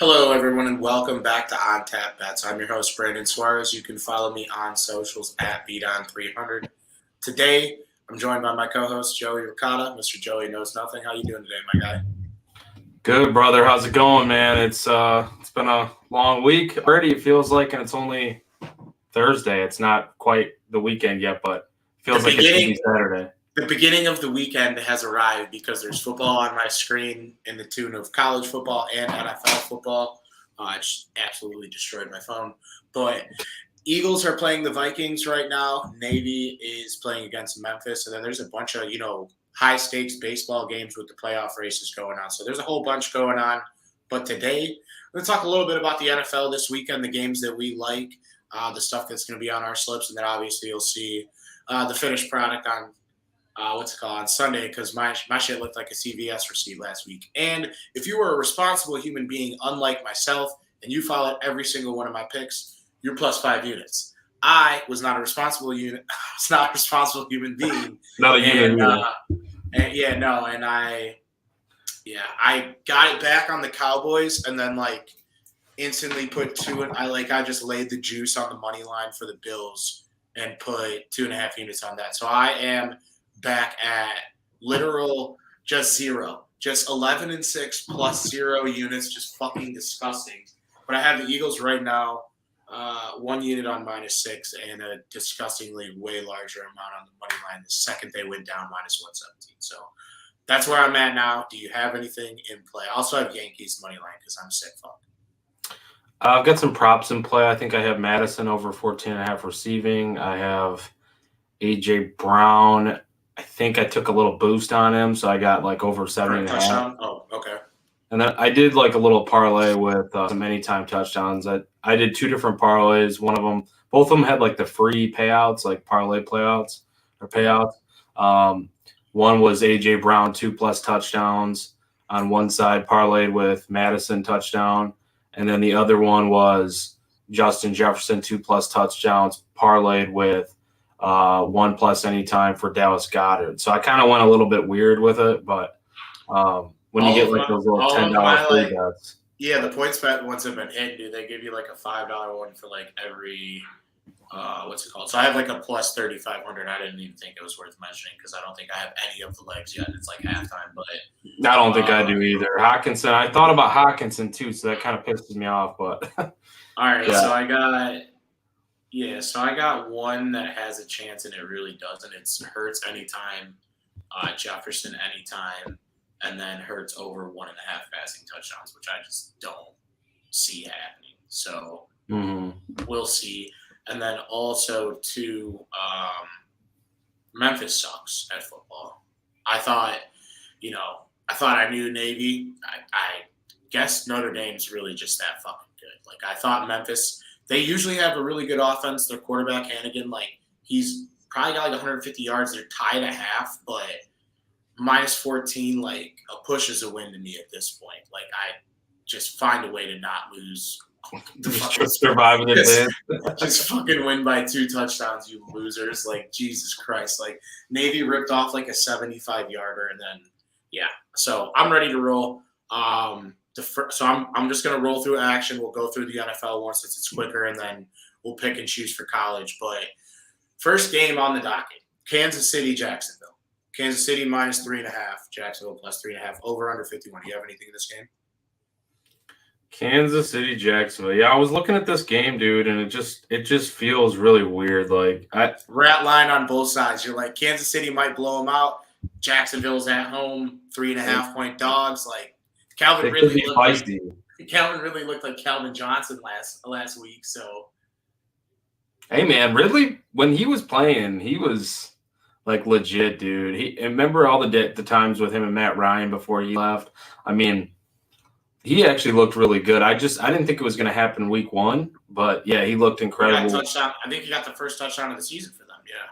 Hello, everyone, and welcome back to On Tap Bets. I'm your host, Brandon Suarez. You can follow me on socials at Bdon300. Today, I'm joined by my co-host, Joey Ricotta. Mr. Joey Knows Nothing. How you doing today, my guy? Good, brother. How's it going, man? It's been a long week already. It feels like, and it's only Thursday. It's not quite the weekend yet, but it The feels like it should beginning, be Saturday. the beginning of the weekend has arrived because there's football on my screen in the tune of college football and NFL football. It just absolutely destroyed my phone. But Eagles are playing the Vikings right now. Navy is playing against Memphis, and then there's a bunch of high stakes baseball games with the playoff races going on. So there's a whole bunch going on. But today, we're going to talk a little bit about the NFL this weekend, the games that we like, the stuff that's going to be on our slips, and then obviously you'll see the finished product on on Sunday, because my shit looked like a CVS receipt last week. And if you were a responsible human being, unlike myself, and you followed every single one of my picks, you're plus 5 units. I was not a responsible unit. I was not a responsible human being. Not a human I got it back on the Cowboys, and then instantly put two. And I just laid the juice on the money line for the Bills and put 2.5 units on that. So I am back at literal just zero, just 11-6 plus 0 units, just fucking disgusting. But I have the Eagles right now, 1 unit on -6, and a disgustingly way larger amount on the money line the second they went down -117. So that's where I'm at now. Do you have anything in play? I also have Yankees money line because I'm sick fuck. I've got some props in play. I think I have Madison over 14.5 receiving. I have AJ Brown. I think I took a little boost on him, so I got over 7.5. Oh, okay. And then I did a little parlay with some anytime touchdowns. I did 2 different parlays. One of them, both of them had the free payouts, parlay payouts or payouts. One was AJ Brown 2+ touchdowns on one side, parlayed with Madison touchdown, and then the other one was Justin Jefferson 2+ touchdowns, parlayed with 1+ anytime for Dallas Goedert. So I kind of went a little bit weird with it, but when you get those little $10 free bets. Yeah, the points bet ones have been hit, dude. They give you a $5 one for every what's it called? So I have a plus 3,500. I didn't even think it was worth mentioning because I don't think I have any of the legs yet. It's halftime, but I don't think I do either. Hockenson, I thought about Hockenson too, so that kind of pisses me off. But all right, yeah. So I got one that has a chance, and it really doesn't. It's Hurts anytime, Jefferson anytime, and then Hurts over 1.5 passing touchdowns, which I just don't see happening. So we'll see. And then also Memphis sucks at football. I thought I knew Navy. I guess Notre Dame's really just that fucking good. I thought Memphis, they usually have a really good offense. Their quarterback, Hannigan, he's probably got 150 yards. They're tied at half, but -14, a push is a win to me at this point. I just find a way to not lose. Just surviving it. Just fucking win by 2 touchdowns, you losers! Jesus Christ! Navy ripped off a 75-yarder, and then So I'm ready to roll. So I'm just gonna roll through action. We'll go through the NFL one since it's quicker, and then we'll pick and choose for college. But first game on the docket: Kansas City, Jacksonville. Kansas City -3.5, Jacksonville +3.5. Over under 51. Do you have anything in this game? Kansas City, Jacksonville. Yeah, I was looking at this game, dude, and it just feels really weird. Rat line on both sides. You're Kansas City might blow them out. Jacksonville's at home, 3.5-point dogs. Calvin really looked like Calvin Johnson last week. So, hey man, Ridley, when he was playing, he was legit, dude. Remember all the times with him and Matt Ryan before he left. I mean, he actually looked really good. I didn't think it was going to happen week 1, but yeah, he looked incredible. Touchdown. I think he got the first touchdown of the season for them. Yeah,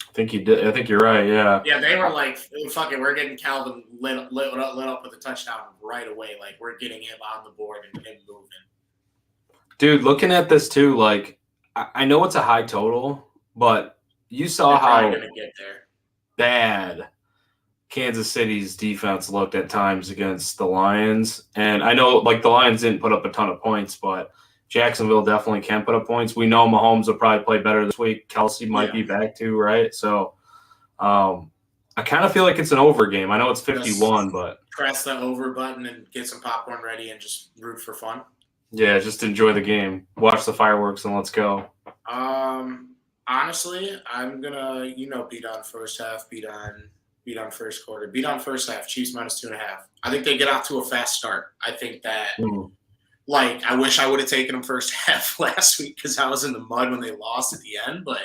I think he did. I think you're right. Yeah. Yeah, they were fuck it, we're getting Calvin lit up with a touchdown right away. We're getting him on the board and him moving. Dude, looking at this too, I know it's a high total, but you saw how gonna get there. Bad Kansas City's defense looked at times against the Lions. And I know, like, the Lions didn't put up a ton of points, but Jacksonville definitely can put up points. We know Mahomes will probably play better this week. Kelsey might be back too, right? So I kind of feel like it's an over game. I know it's 51, but press the over button and get some popcorn ready and just root for fun. Yeah, just enjoy the game. Watch the fireworks and let's go. Honestly, I'm gonna, beat on first half, beat on first quarter, beat on first half. Chiefs -2.5. I think they get off to a fast start. I think that, I wish I would have taken them first half last week because I was in the mud when they lost at the end. But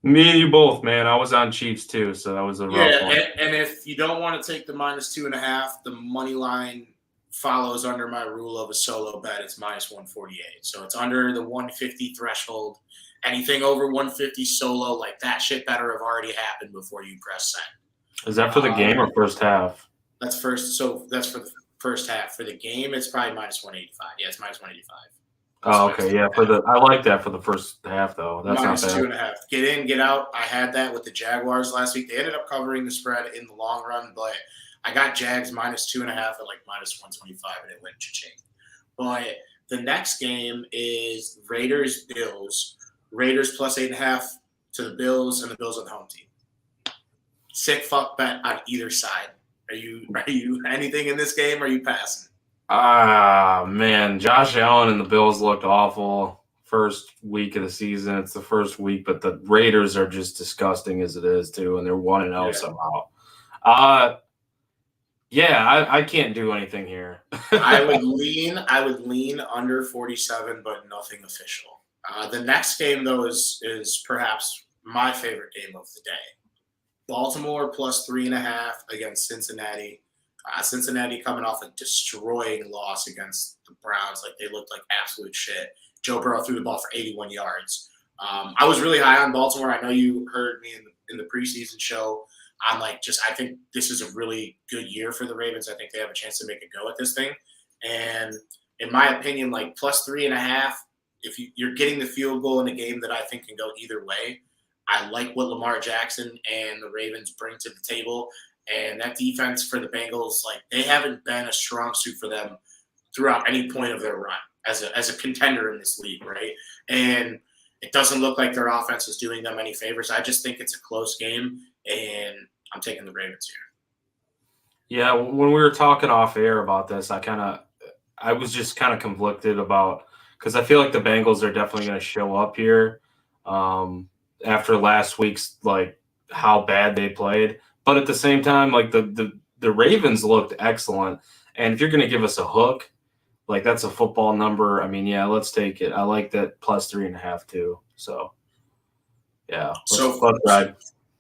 me and you both, man. I was on Chiefs too, so that was a rough one. And if you don't want to take the -2.5, the money line follows under my rule of a solo bet. It's -148, so it's under the 150 threshold. Anything over 150 solo, like that shit better have already happened before you press send. Is that for the game or first half? That's first. So that's for the first half. For the game, it's probably -185. Yeah, it's -185. Oh, okay. Yeah, I like that for the first half though. That's not bad. -2.5. Get in, get out. I had that with the Jaguars last week. They ended up covering the spread in the long run, but I got Jags -2.5 at like -125, and it went cha-ching. But the next game is Raiders-Bills. Raiders +8.5 to the Bills, and the Bills are the home team. Sick fuck bet on either side. Are you anything in this game? Or are you passing? Man, Josh Allen and the Bills looked awful first week of the season. It's the first week, but the Raiders are just disgusting as it is too, and they're 1-0 somehow. I can't do anything here. I would lean under 47, but nothing official. The next game though is perhaps my favorite game of the day. Baltimore +3.5 against Cincinnati. Cincinnati coming off a destroying loss against the Browns. Like, they looked like absolute shit. Joe Burrow threw the ball for 81 yards. I was really high on Baltimore. I know you heard me in the preseason show. I think this is a really good year for the Ravens. I think they have a chance to make a go at this thing. And in my opinion, like +3.5, if you're getting the field goal in a game that I think can go either way, I like what Lamar Jackson and the Ravens bring to the table. And that defense for the Bengals, they haven't been a strong suit for them throughout any point of their run as a contender in this league, right? And it doesn't look like their offense is doing them any favors. I just think it's a close game, and I'm taking the Ravens here. Yeah, when we were talking off air about this, I was just kind of conflicted about, because I feel like the Bengals are definitely going to show up here after last week's how bad they played. But at the same time, the Ravens looked excellent. And if you're going to give us a hook, that's a football number. I mean, yeah, let's take it. I like that +3.5 too. So, yeah. Let's ride.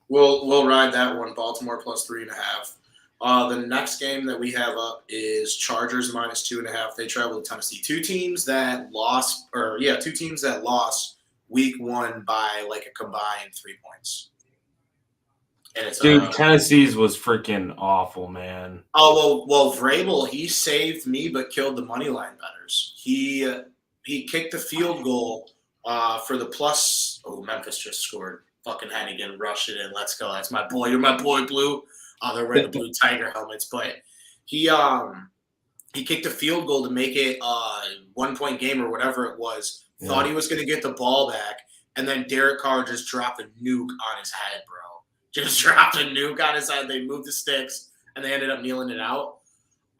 We'll ride that one. Baltimore +3.5. The next game that we have up is Chargers -2.5. They travel to Tennessee. Two teams that lost week 1 by a combined 3 points. Dude, Tennessee's was freaking awful, man. Oh, well, Vrabel, he saved me but killed the money line bettors. He kicked the field goal for the plus. Oh, Memphis just scored. Fucking Hennigan, rush it in. Let's go. That's my boy. You're my boy, Blue. They're wearing the blue Tiger helmets, but he kicked the field goal to make it a 1-point game or whatever it was. Yeah. Thought he was going to get the ball back, and then Derek Carr just dropped a nuke on his head, bro. Just dropped a nuke on his head. They moved the sticks, and they ended up kneeling it out.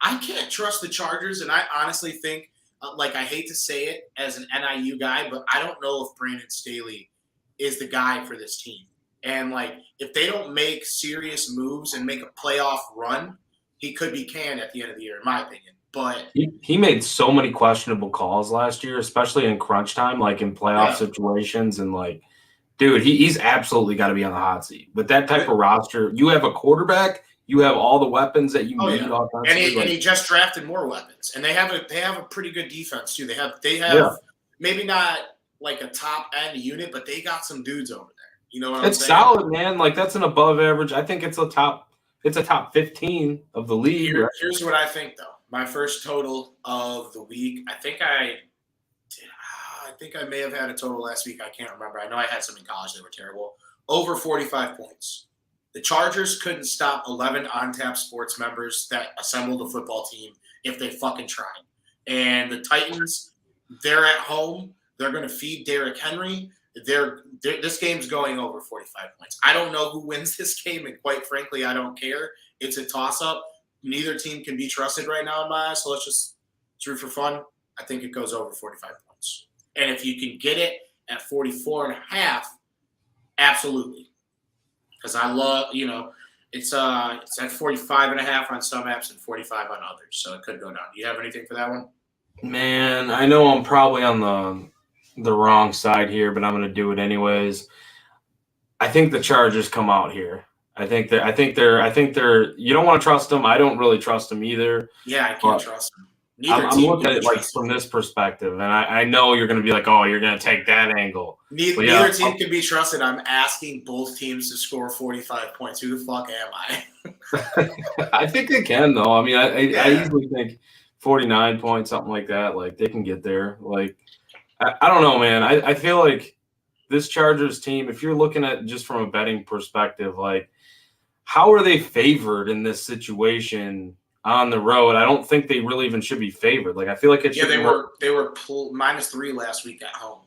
I can't trust the Chargers, and I honestly think, I hate to say it as an NIU guy, but I don't know if Brandon Staley is the guy for this team. And, if they don't make serious moves and make a playoff run, he could be canned at the end of the year, in my opinion. But he made so many questionable calls last year, especially in crunch time, in playoff situations, and dude, he's absolutely got to be on the hot seat. With that type of roster, you have a quarterback, you have all the weapons that you need offensively. And he just drafted more weapons. And they have a pretty good defense too. They have maybe not a top end unit, but they got some dudes over there. You know what I'm saying? It's solid, man. That's an above average. I think it's a top 15 of the league. Here's what I think though. My first total of the week, I think I may have had a total last week. I can't remember. I know I had some in college that were terrible. Over 45 points. The Chargers couldn't stop 11 on-tap sports members that assembled a football team if they fucking tried. And the Titans, they're at home. They're going to feed Derrick Henry. This game's going over 45 points. I don't know who wins this game, and quite frankly, I don't care. It's a toss-up. Neither team can be trusted right now in my eyes, so let's root for fun. I think it goes over 45 points. And if you can get it at 44.5, absolutely. Because I love, it's at 45.5 on some apps and 45 on others, so it could go down. Do you have anything for that one? Man, I know I'm probably on the wrong side here, but I'm going to do it anyways. I think the Chargers come out here. I think they're. You don't want to trust them. I don't really trust them either. Yeah, I can't trust them. I'm looking at it like from this perspective, and I know you're going to be like, oh, you're going to take that angle. Neither team can be trusted. I'm asking both teams to score 45 points. Who the fuck am I? I think they can, though. I mean, I usually think 49 points, something like that. Like, they can get there. Like, I don't know, man. I feel like this Chargers team, if you're looking at just from a betting perspective, like, how are they favored in this situation on the road? I don't think they really even should be favored. Like, I feel like it should. Yeah, they were -3 last week at home.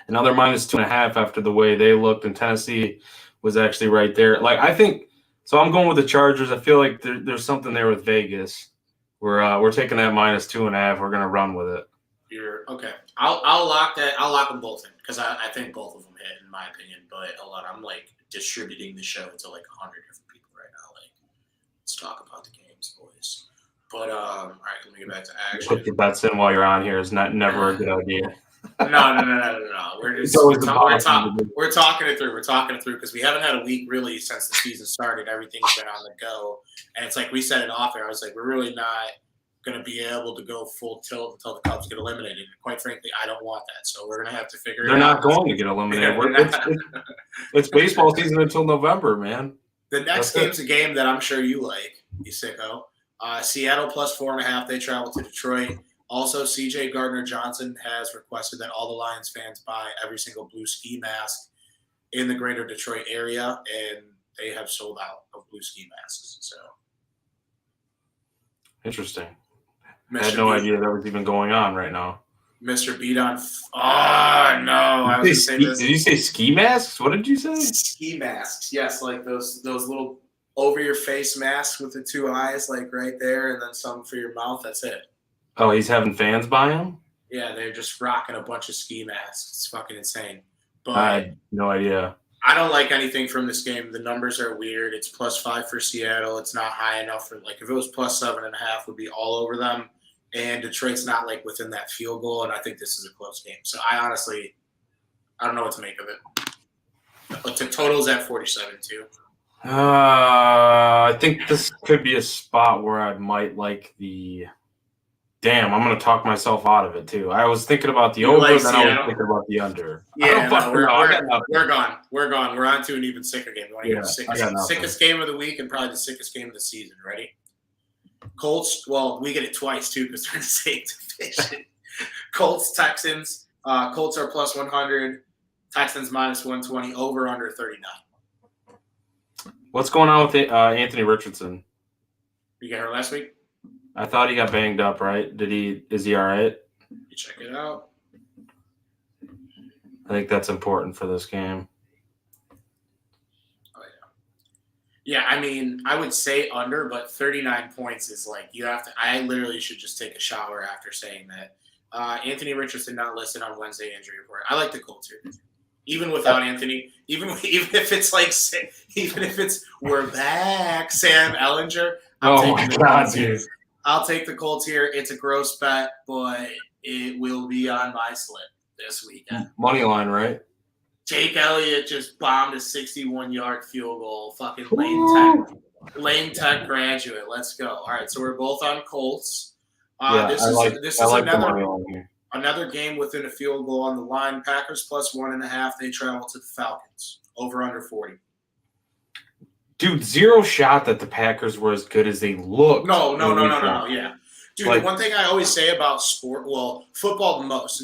And now they're -2.5 after the way they looked, and Tennessee was actually right there. Like, I think so. I'm going with the Chargers. I feel like there's something there with Vegas. We're taking that -2.5. We're gonna run with it. You're okay. I'll lock that. I'll lock them both in because I think both of them hit, in my opinion. But hold on, I'm like distributing the show to like 100 different people right now. Like, let's talk about the games, boys. But all right, let me get back to action. Put your bets in while you're on here is never a good idea. No. We're talking it through. We're talking it through because we haven't had a week really since the season started. Everything's been on the go, and it's like we said it off air. I was like, we're really not going to be able to go full tilt until the Cubs get eliminated. And quite frankly, I don't want that. So we're going to have to figure it out. They're not going to get eliminated. It's baseball season until November, man. The next game's a game that I'm sure you like, you sicko. Seattle +4.5. They travel to Detroit. Also, C.J. Gardner-Johnson has requested that all the Lions fans buy every single blue ski mask in the greater Detroit area, and they have sold out of blue ski masks. So interesting. I had no idea that was even going on right now. Mr. Bdon. Oh, no. Did you say ski masks? What did you say? Ski masks. Yes, like those little over-your-face masks with the two eyes, like right there, and then some for your mouth. That's it. Oh, he's having fans buy them? Yeah, they're just rocking a bunch of ski masks. It's fucking insane. But I had no idea. I don't like anything from this game. The numbers are weird. It's +5 for Seattle. It's not high enough for, like, if it was +7.5, would be all over them. And Detroit's not, like, within that field goal, and I think this is a close game. So I don't know what to make of it. But the total's at 47 too. I think this could be a spot where I might like the. Damn, I'm going to talk myself out of it, too. I was thinking about the over, then I was thinking about the under. Yeah, we're gone. We're gone. We're on to an even sicker game. You want to get the sickest game of the week and probably the sickest game of the season. Ready? Colts, well, we get it twice, too, because they're in the same division. Colts, Texans. Colts are +100. Texans -120. Over, under 39. What's going on with Anthony Richardson? You got her last week? I thought he got banged up, right? Is he all right? You check it out. I think that's important for this game. Oh, yeah. Yeah, I mean, I would say under, but 39 points is like, you have to – I literally should just take a shower after saying that. Anthony Richardson not listed on Wednesday injury report. I like the Colts here. Even without Anthony, even if it's like – even if it's we're back, Sam Ellinger. Oh, my God, dude. I'll take the Colts here. It's a gross bet, but it will be on my slip this weekend. Money line, right? Jake Elliott just bombed a 61-yard field goal. Fucking Lane Tech graduate. Let's go. All right, so we're both on Colts. This is another game within a field goal on the line. Packers +1.5. They travel to the Falcons. Over under 40. Dude, zero shot that the Packers were as good as they looked. No. Yeah. Dude, the one thing I always say about football the most,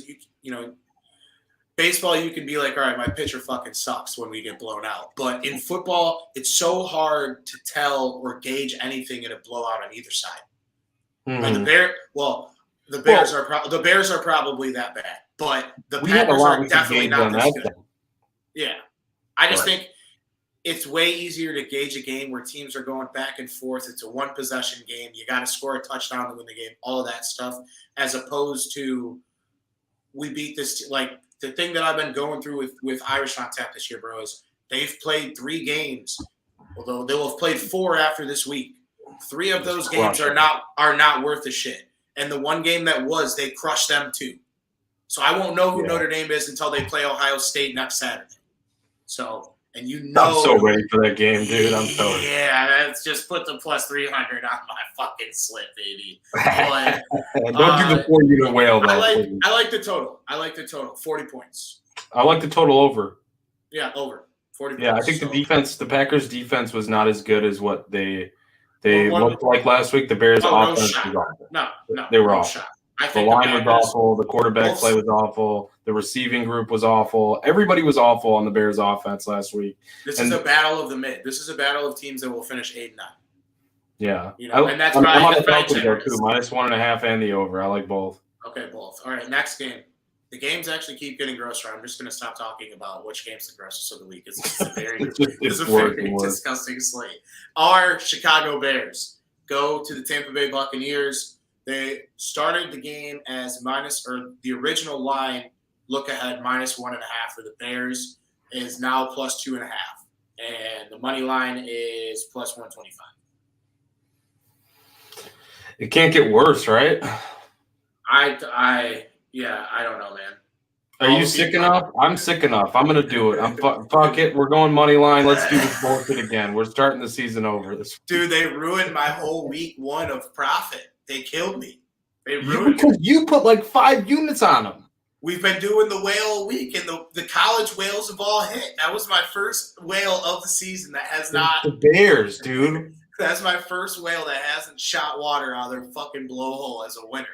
baseball, you can be like, all right, my pitcher fucking sucks when we get blown out. But in football, it's so hard to tell or gauge anything in a blowout on either side. Like the Bears are probably that bad, but the Packers are definitely not this good. Yeah, I just think it's way easier to gauge a game where teams are going back and forth. It's a one-possession game. You got to score a touchdown to win the game, all of that stuff, as opposed to we beat this. Like, the thing that I've been going through with Irish on Tap this year, bro, is they've played 3 games, although they'll have played 4 after this week. 3 of those games are not worth a shit. And the one game that was, they crushed them too. So I won't know who Notre Dame is until they play Ohio State next Saturday. So, and I'm so ready for that game, dude. I'm so ready. Yeah, that's just put the plus 300 on my fucking slip, baby. But, don't do the 4-unit whale, though. I like the total. 40 points. I like the total over. Yeah, over. 40 points. Yeah, I think the Packers' defense was not as good as what they looked like last week. The Bears' offense was awful. No, they were awful. Shot. The line was awful. The quarterback play was awful. The receiving group was awful. Everybody was awful on the Bears' offense last week. This is a battle of the mid. This is a battle of teams that will finish 8-9. Yeah, and that's probably too. -1.5 and the over. I like both. Okay, both. All right, next game. The games actually keep getting grosser. I'm just going to stop talking about which game's the grossest of the week. It's a very disgusting slate. Our Chicago Bears go to the Tampa Bay Buccaneers. They started the game as the original line look ahead -1.5 for the Bears is now +2.5, and the money line is +125. It can't get worse, right? I don't know, man. Are you sick enough? I'm sick enough. I'm gonna do it. Fuck it. We're going money line. Let's do this bullshit again. We're starting the season over. Dude, they ruined my whole week 1 of profit. They killed me. They ruined because you put like 5 units on them. We've been doing the whale week, and the college whales have all hit. That was my first whale of the season that has not. The Bears, dude. That's my first whale that hasn't shot water out of their fucking blowhole as a winner.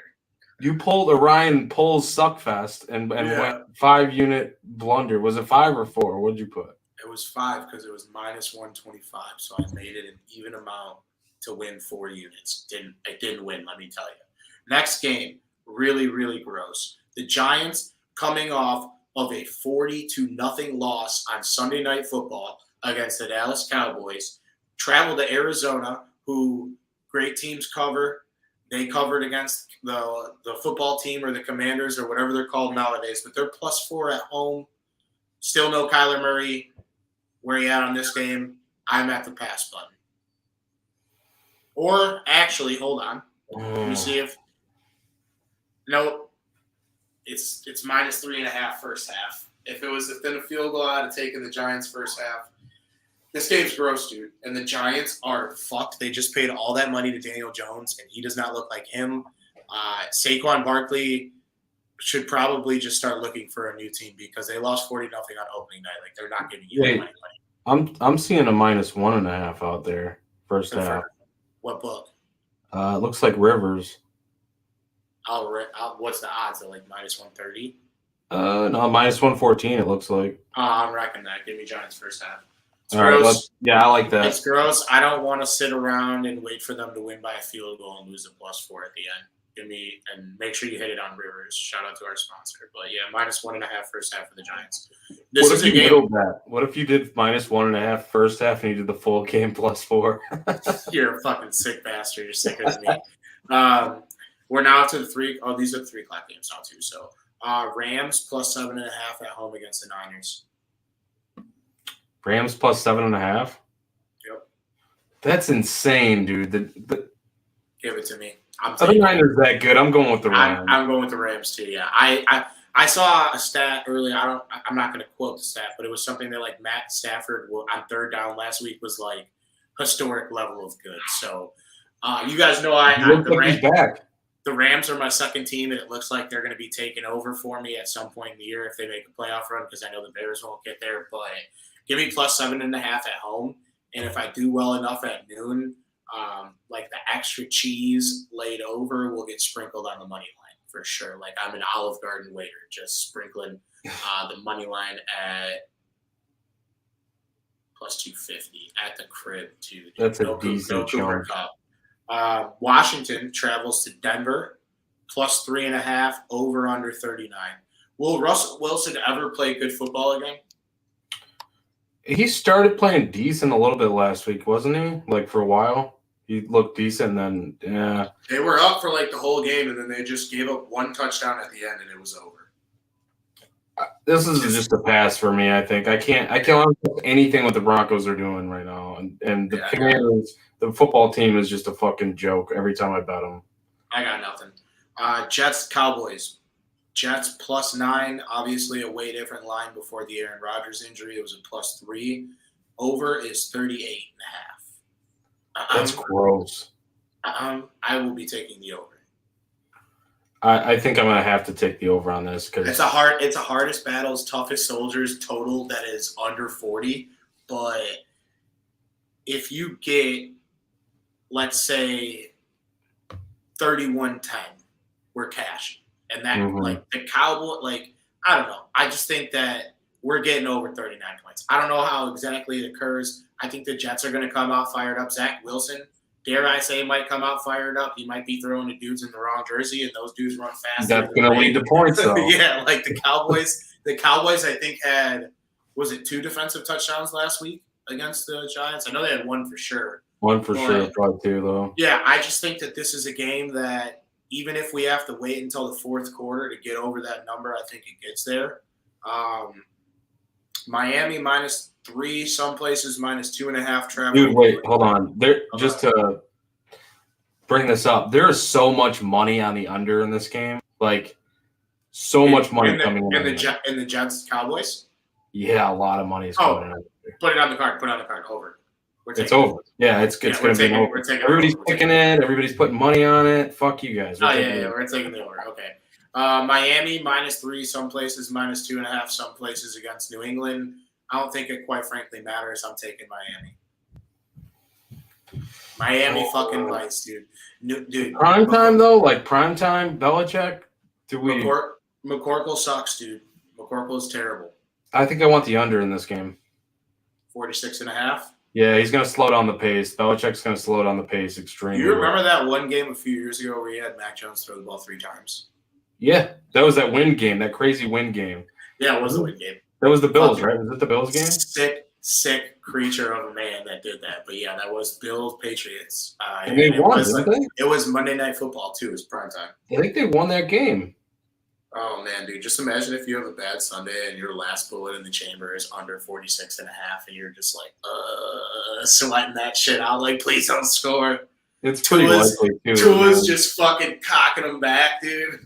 You pulled a Ryan Poles suckfest and went 5-unit blunder. Was it 5 or 4? What did you put? It was 5 because it was -125, so I made it an even amount to win 4 units. I didn't win, let me tell you. Next game, really, really gross. The Giants coming off of a 40-0 loss on Sunday Night Football against the Dallas Cowboys, travel to Arizona, who great teams cover. They covered against the football team or the Commanders or whatever they're called nowadays, but they're +4 at home. Still no Kyler Murray. Where you at on this game? I'm at the pass button. Or actually, hold on. Let me see if – no, it's -3.5 first half. If it was within a field goal, I'd have taken the Giants first half. This game's gross, dude. And the Giants are fucked. They just paid all that money to Daniel Jones, and he does not look like him. Saquon Barkley should probably just start looking for a new team because they lost 40-0 on opening night. Like, they're not giving you any money. I'm seeing a -1.5 out there first half. What book? It looks like Rivers. What's the odds? Are like -130? No, -114. It looks like. I'm rocking that. Give me Giants first half. All right, I like that. It's gross. I don't want to sit around and wait for them to win by a field goal and lose a +4 at the end. And make sure you hit it on Rivers. Shout out to our sponsor. But yeah, -1.5 first half for the Giants. What if you middled that? What if you did -1.5 first half and you did the full game +4? You're a fucking sick bastard. You're sicker than me. We're now to the 3. Oh, these are the 3 o'clock games now too. So Rams +7.5 at home against the Niners. Rams +7.5. Yep. That's insane, dude. Give it to me. The Niners that good. I'm going with the Rams. I'm going with the Rams too. Yeah. I saw a stat earlier. I'm not going to quote the stat, but it was something that like Matt Stafford on 3rd down last week was like historic level of good. So you guys know the Rams are my second team, and it looks like they're going to be taking over for me at some point in the year if they make a playoff run because I know the Bears won't get there. But give me +7.5 at home, and if I do well enough at noon, like the extra cheese laid over will get sprinkled on the money line for sure. Like I'm an Olive Garden waiter, just sprinkling the money line at plus 250 at the crib too. Dude. That's a No decent Cooper chunk. Cup. Washington travels to Denver, plus 3.5, over under 39. Will Russell Wilson ever play good football again? He started playing decent a little bit last week, wasn't he? Like for a while, he looked decent. And then yeah, They were up for like the whole game, and then they just gave up one touchdown at the end, and it was over. this is just a pass for me. I think I can't understand anything what the Broncos are doing right now, and the Commanders, the football team is just a fucking joke every time I bet them. I got nothing. Jets Cowboys. Jets plus 9, obviously a way different line before the Aaron Rodgers injury. It was a plus 3. Over is 38.5. That's gross. I will be taking the over. I think I'm gonna have to take the over on this because It's a hardest battles, toughest soldiers total that is under 40. But if you get, let's say, 31-10, we're cashing. And that, like, the Cowboy, like, I don't know. I just think that we're getting over 39 points. I don't know how exactly it occurs. I think the Jets are going to come out fired up. Zach Wilson, dare I say, might come out fired up. He might be throwing the dudes in the wrong jersey, and those dudes run faster. that's going to lead to points, though. Yeah, like the Cowboys. The Cowboys, I think, had, was it 2 defensive touchdowns last week against the Giants? I know they had 1 for sure. One for sure, probably 2, though. Yeah, I just think that this is a game that, even if we have to wait until the fourth quarter to get over that number, I think it gets there. Miami minus 3, some places minus 2.5 travel. Dude, wait, hold on. Just to bring this up, there is so much money on the under in this game. Like, so much money coming in. In the Jets Cowboys? Yeah, a lot of money is coming in. Put it on the card. Over. It's over. Yeah, it's going to be over. Everybody's picking it. Everybody's putting money on it. Fuck you guys. We're taking the over. Okay. Miami minus 3, some places minus 2.5, some places against New England. I don't think it quite frankly matters. I'm taking Miami. Miami fucking Vice, dude. Dude. Prime time though, like prime time, Belichick. McCorkle sucks, dude. McCorkle's terrible. I think I want the under in this game. 46.5. Yeah, he's going to slow down the pace. Belichick's going to slow down the pace extremely. You remember that one game a few years ago where he had Mac Jones throw the ball 3 times? Yeah, that was that win game, that crazy win game. Yeah, it was the win game. That was the Bills, right? Was it the Bills game? Sick creature of a man that did that. But yeah, that was Bills Patriots. And they won, didn't they? It was Monday Night Football too. It was prime time. I think they won that game. Oh man, dude! Just imagine if you have a bad Sunday and your last bullet in the chamber is under 46.5, and you're just like, sweating that shit out. Like, please don't score. It's pretty likely too. Tua's just fucking cocking them back, dude.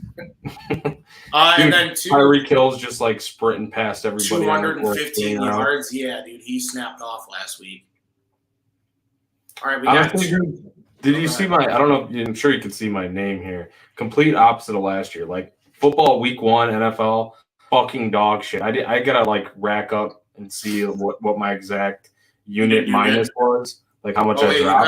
And then Tyreek Hill's just like sprinting past everybody. 215 yards. Yeah, dude, he snapped off last week. All right, we got. Did you see my? I don't know. I'm sure you can see my name here. Complete opposite of last year. Like football week 1 NFL, fucking dog shit. I gotta like rack up and see what my exact unit minus was. Like how much I dropped.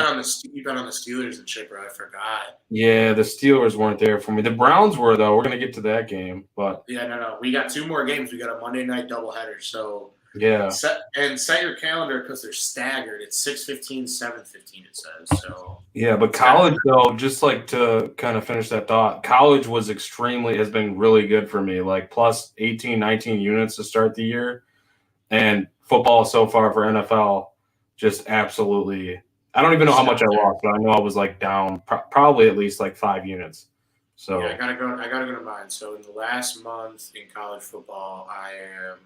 You bet on the Steelers and shit, bro. I forgot. Yeah, the Steelers weren't there for me. The Browns were, though. We're going to get to that game. But yeah, no. We got 2 more games. We got a Monday night doubleheader. So yeah. Set your calendar because they're staggered. It's 6:15, 7:15, it says. So yeah, but college, though, just like to kind of finish that thought, college has been really good for me. Like plus 18, 19 units to start the year. And football so far for NFL. Just absolutely. I don't even know how much I lost, but I know I was like down probably at least like 5 units. So yeah, I gotta go to mine. So in the last month in college football, I am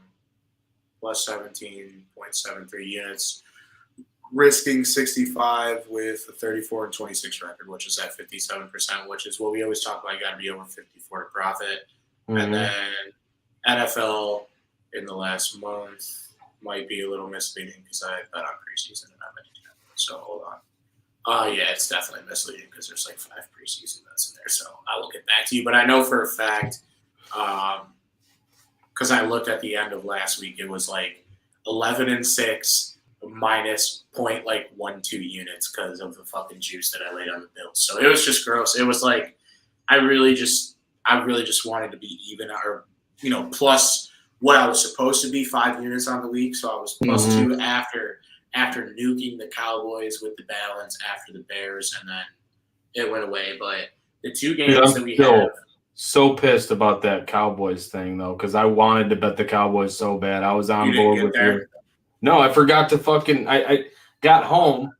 plus 17.73 units, risking 65 with a 34-26 record, which is at 57%, which is what we always talk about. You got to be over 54 to profit. Mm-hmm. And then NFL in the last month might be a little misleading because I bet on preseason and I'm in it. So hold on. Yeah, it's definitely misleading because there's like 5 preseason bets in there. So I will get back to you. But I know for a fact, because I looked at the end of last week, it was like 11-6 minus 0.12 units because of the fucking juice that I laid on the Bills. So it was just gross. It was like I I really just wanted to be even or, plus what I was supposed to be 5 units on the week. So I was plus Mhm. 2 after nuking the Cowboys with the balance after the Bears, and then it went away. But the two Dude, games that I'm we have, still so pissed about that Cowboys thing though, because I wanted to bet the Cowboys so bad. I was you on didn't board get with you. there. No, I forgot to fucking. I got home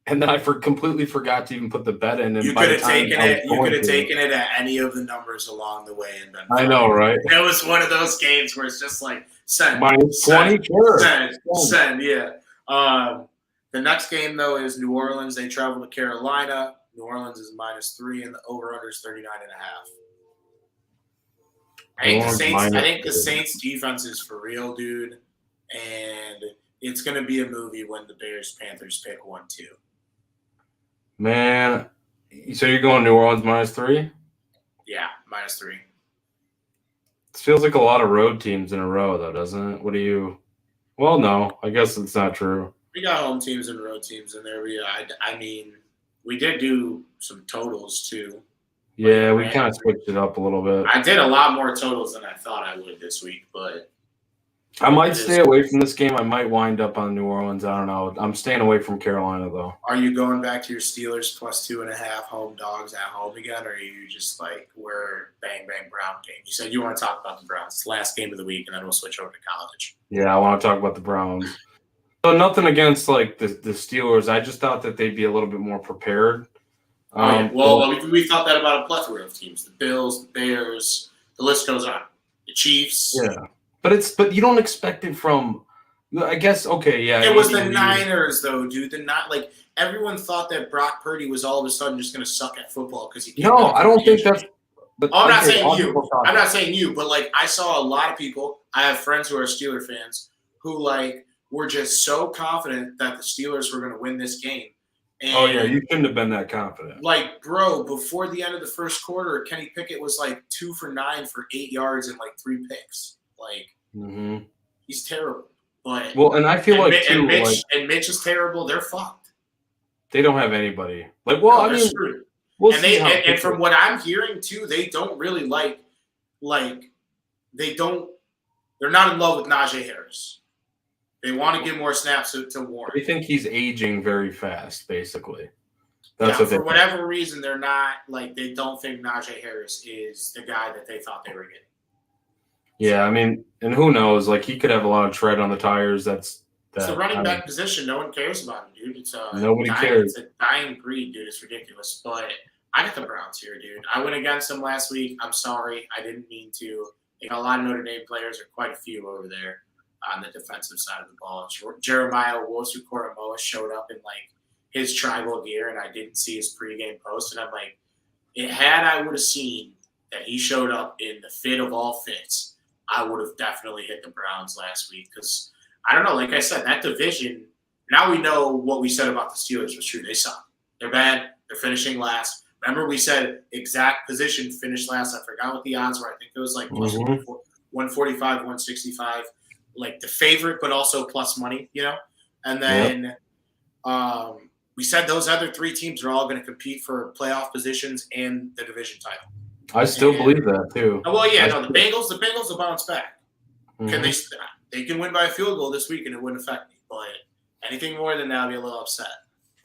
and then I completely forgot to even put the bet in. And You by could the have time taken I was it. You could going have to, taken it at any of the numbers along the way and been I fine. know, right? It was one of those games where it's just like send, Minus 20, send, sure. send. Yeah. The next game though is New Orleans. They travel to Carolina. New Orleans is -3, and the over/under is 39.5. I think the Saints. I think the Saints defense is for real, dude, and it's gonna be a movie when the Bears Panthers pick 1-2. Man, so you're going New Orleans -3? Yeah, -3. It feels like a lot of road teams in a row, though, doesn't it? What do you? Well, no, I guess it's not true. We got home teams and road teams in there. I mean, we did do some totals too. Yeah, we kind of switched it up a little bit. I did a lot more totals than I thought I would this week, but I might stay away from this game. I might wind up on New Orleans. I don't know. I'm staying away from Carolina, though. Are you going back to your Steelers +2.5 home dogs at home again, or are you just like, we're bang, bang, Brown game? You said you want to talk about the Browns. It's the last game of the week, and then we'll switch over to college. Yeah, I want to talk about the Browns. So nothing against like the Steelers. I just thought that they'd be a little bit more prepared. We thought that about a plethora of teams: the Bills, the Bears, the list goes on. The Chiefs. Yeah, but you don't expect it from. I guess okay, yeah. It was the Niners, though, dude. Everyone thought that Brock Purdy was all of a sudden just going to suck at football because he. No, I don't think that's. But I'm not saying you. I'm not saying you, but like I saw a lot of people. I have friends who are Steeler fans who like were just so confident that the Steelers were going to win this game. And yeah, you shouldn't have been that confident. Like, bro, before the end of the first quarter, Kenny Pickett was like 2 for 9 for 8 yards and like 3 picks. Like, he's terrible. But and I feel like too, Mitch is terrible. They're fucked. They don't have anybody. Like, well, I mean, screwed. We'll and from what I'm hearing too, they don't really they're not in love with Najee Harris. They want to give more snaps to Warren. They think he's aging very fast, basically. That's for whatever reason, they're not they don't think Najee Harris is the guy that they thought they were getting. Yeah, I mean, and who knows? Like, he could have a lot of tread on the tires. It's the running back position. No one cares about him, dude. Nobody cares. It's a dying breed, dude. It's ridiculous. But I got the Browns here, dude. I went against them last week. I'm sorry. I didn't mean to. A lot of Notre Dame players are quite a few over there on the defensive side of the ball. Jeremiah Owusu-Koramoah showed up in his tribal gear, and I didn't see his pregame post. And I'm like, I would have seen that he showed up in the fit of all fits, I would have definitely hit the Browns last week because I don't know. Like I said, that division. Now we know what we said about the Steelers was true. They suck. They're bad. They're finishing last. Remember, we said exact position finished last. I forgot what the odds were. I think it was 145, 165. Like the favorite, but also plus money, And then we said those other 3 teams are all going to compete for playoff positions and the division title. I still believe that too. Well, yeah, the Bengals will bounce back. Can they can win by a field goal this week and it wouldn't affect me. But anything more than that, I'd be a little upset.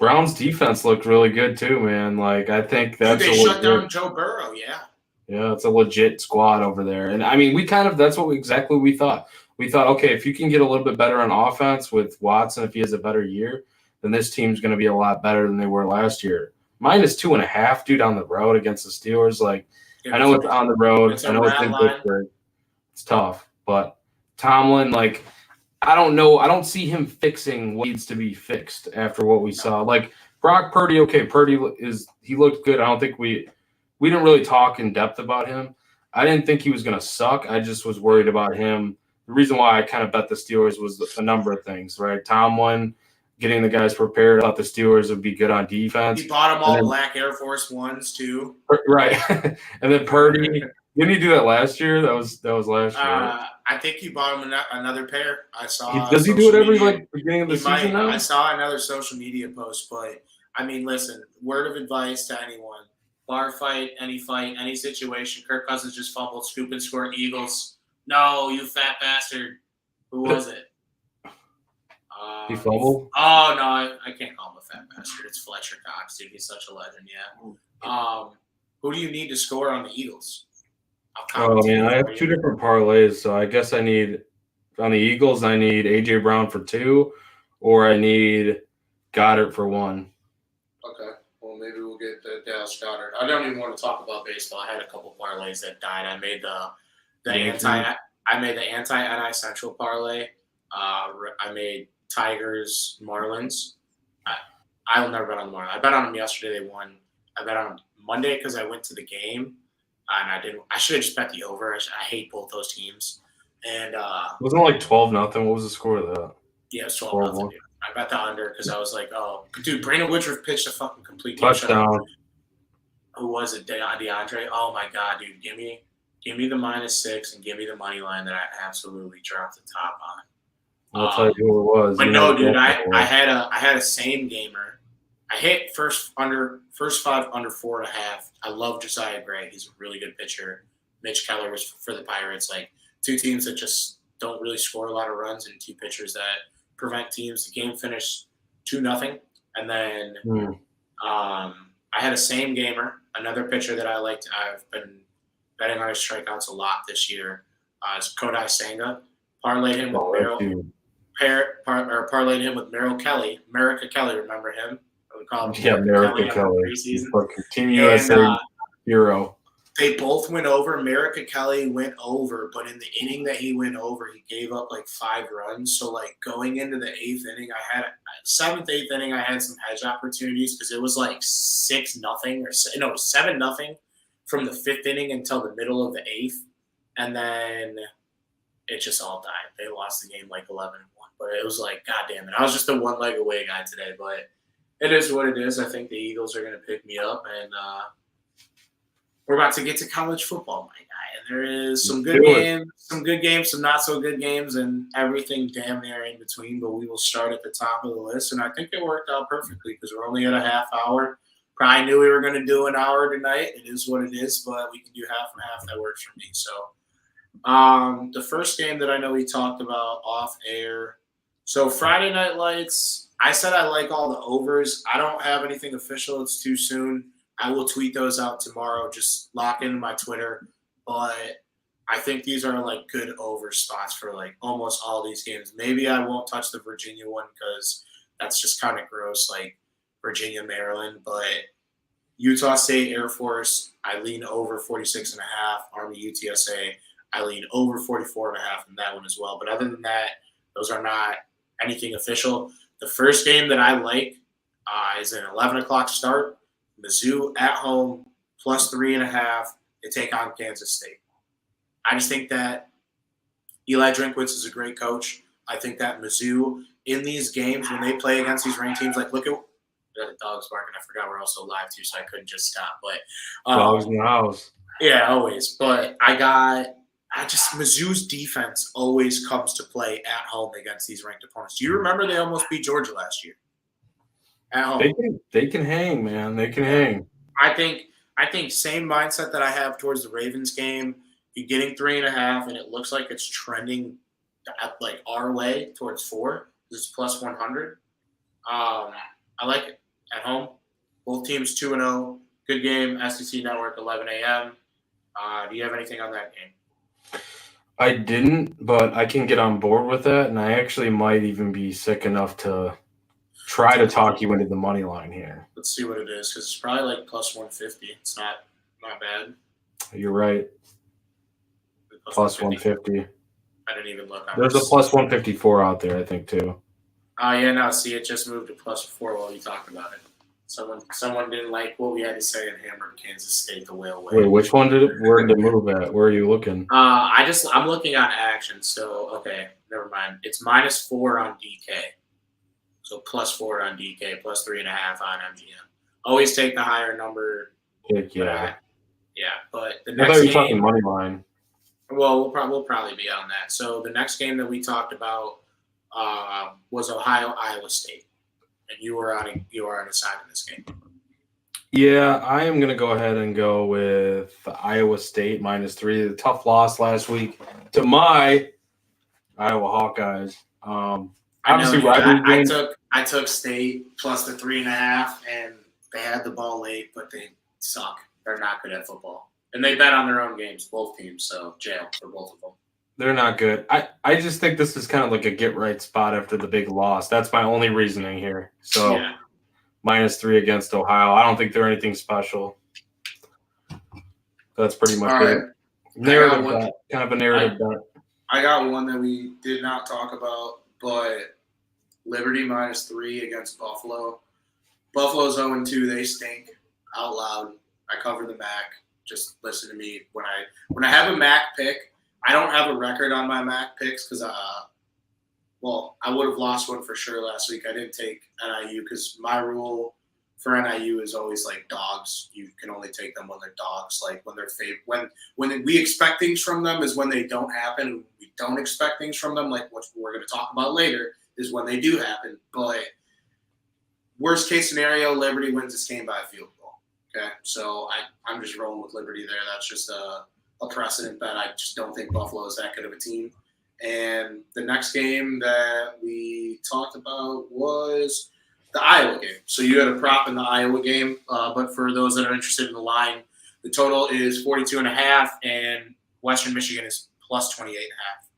Browns defense looked really good too, man. Like, I think that's they shut down Joe Burrow, yeah. Yeah, it's a legit squad over there. And I mean, that's what exactly we thought. We thought, okay, if you can get a little bit better on offense with Watson, if he has a better year, then this team's going to be a lot better than they were last year. -2.5, dude, on the road against the Steelers. Like, I know it's on the road. I know it's in Pittsburgh. It's tough. But Tomlin, I don't know. I don't see him fixing what needs to be fixed after what we saw. Like, Brock Purdy, okay, he looked good. I don't think we didn't really talk in depth about him. I didn't think he was going to suck. I just was worried about him. The reason why I kind of bet the Steelers was a number of things, right? Tomlin getting the guys prepared. I thought the Steelers would be good on defense. He bought them all black Air Force Ones too. Right. And then Purdy, didn't he do that last year? That was last year. I think he bought him another pair. I saw. Does he do it every beginning of the season now? I saw another social media post, but I mean, listen, word of advice to anyone: bar fight, any situation. Kirk Cousins just fumbled, scoop and score. Eagles. No, you fat bastard. Who was it? He fumbled? Oh no, I can't call him a fat bastard. It's Fletcher Cox, dude. He's such a legend. Yeah. Who do you need to score on the Eagles? Oh man, I have two different parlays, so I guess I need on the Eagles. I need AJ Brown for 2, or I need Goddard for 1. Okay. Well, maybe we'll get the Dallas Goddard. I don't even want to talk about baseball. I had a couple parlays that died. I made the anti NI Central parlay. I made Tigers Marlins. I'll never bet on the Marlins. I bet on them yesterday. They won. I bet on them Monday because I went to the game, and I didn't. I should have just bet the over. I hate both those teams. And wasn't it like 12-0? What was the score of that? Yeah, it was 12-0. I bet the under because I was like, oh, dude, Brandon Woodruff pitched a fucking complete touchdown. Who was it? DeAndre? Oh my god, dude, give me the -6 and give me the money line that I absolutely dropped the top on. I'll tell you who it was. But no, dude, I had a same gamer. I hit first 5 under 4.5. I love Josiah Gray. He's a really good pitcher. Mitch Keller was for the Pirates. Like two teams that just don't really score a lot of runs and two pitchers that prevent teams. The game finished 2-0, and then I had a same gamer, another pitcher that I liked. I've been betting on his strikeouts a lot this year. Is Kodai Senga. Parlayed him with Merrill Kelly. America Kelly, remember him? We call him America Kelly. Team USA hero. They both went over. America Kelly went over, but in the inning that he went over, he gave up like 5 runs. So like going into the 8th inning, I had 7th, 8th inning, I had some hedge opportunities because it was like 6-0 or 7-0 from the 5th inning until the middle of the 8th, and then it just all died. They lost the game like 11-1, but it was like, God damn it! I was just a one-leg away guy today, but it is what it is. I think the Eagles are going to pick me up, and we're about to get to college football, my guy. And there is some good games, some not so good games, and everything damn near in between. But we will start at the top of the list, and I think it worked out perfectly because we're only at a half hour. Probably knew we were going to do an hour tonight. It is what it is, but we can do half and half. That works for me. So the first game that I know we talked about off air. So Friday Night Lights, I said I like all the overs. I don't have anything official. It's too soon. I will tweet those out tomorrow. Just lock in my Twitter. But I think these are like good over spots for like almost all these games. Maybe I won't touch the Virginia one because that's just kind of gross, like Virginia, Maryland. But Utah State, Air Force, I lean over 46.5. Army, UTSA, I lean over 44.5 in that one as well. But other than that, those are not anything official. The first game that I like is an 11 o'clock start. Mizzou at home, +3.5. They take on Kansas State. I just think that Eli Drinkwitz is a great coach. I think that Mizzou, in these games, when they play against these ranked teams, like look at the dogs barking. I forgot we're also live too, so I couldn't just stop. But dogs in the house. Yeah, always. But Mizzou's defense always comes to play at home against these ranked opponents. Do you remember they almost beat Georgia last year? At home. They can hang, man. They can hang. I think same mindset that I have towards the Ravens game. You're getting 3.5, and it looks like it's trending like our way towards 4. This is +100. I like it at home. Both teams 2-0. Good game. SEC Network, 11 a.m. Do you have anything on that game? I didn't, but I can get on board with that, and I actually might even be sick enough to try to talk you into the money line here. Let's see what it is, because it's probably like +150. It's not bad. You're right. +150. I didn't even look. There's a +154 out there, I think, too. Oh, yeah, no. See, it just moved to +4 while you talked about it. Someone didn't like what we had to say and hammered Kansas State the whale way. Wait, which one where did it move at? Where are you looking? I'm looking on action. So okay, never mind. It's -4 on DK. So +4 on DK, +3.5 on MGM. Always take the higher number. Yeah. But the I next thought you were game, talking money line. Well, we'll probably be on that. So the next game that we talked about was Ohio Iowa State, and you were on a side in this game. Yeah, I am going to go ahead and go with Iowa State -3. The tough loss last week to my Iowa Hawkeyes. I know, Obviously, dude. rivalry I game. took State plus the 3.5, and they had the ball late, but they suck. They're not good at football, and they bet on their own games, both teams. So jail for both of them. They're not good. I just think this is kind of like a get right spot after the big loss. That's my only reasoning here. So Yeah. -3 against Ohio. I don't think they're anything special. That's pretty much All right. it. Narrative bet, kind of a narrative bet. I got one that we did not talk about, but Liberty -3 against Buffalo. Buffalo's 0-2. They stink out loud. I cover the MAC. Just listen to me. When I have a MAC pick, I don't have a record on my MAC picks because I would have lost one for sure last week. I didn't take NIU because my rule for NIU is always like dogs. You can only take them when they're dogs. Like when they're when we expect things from them is when they don't happen. And we don't expect things from them, like what we're going to talk about later, is when they do happen. But worst case scenario, Liberty wins this game by a field goal. Okay, so I'm just rolling with Liberty there. That's just a precedent bet. I just don't think Buffalo is that good of a team. And the next game that we talked about was the Iowa game. So you had a prop in the Iowa game, but for those that are interested in the line, the total is 42.5, and Western Michigan is plus 28.5.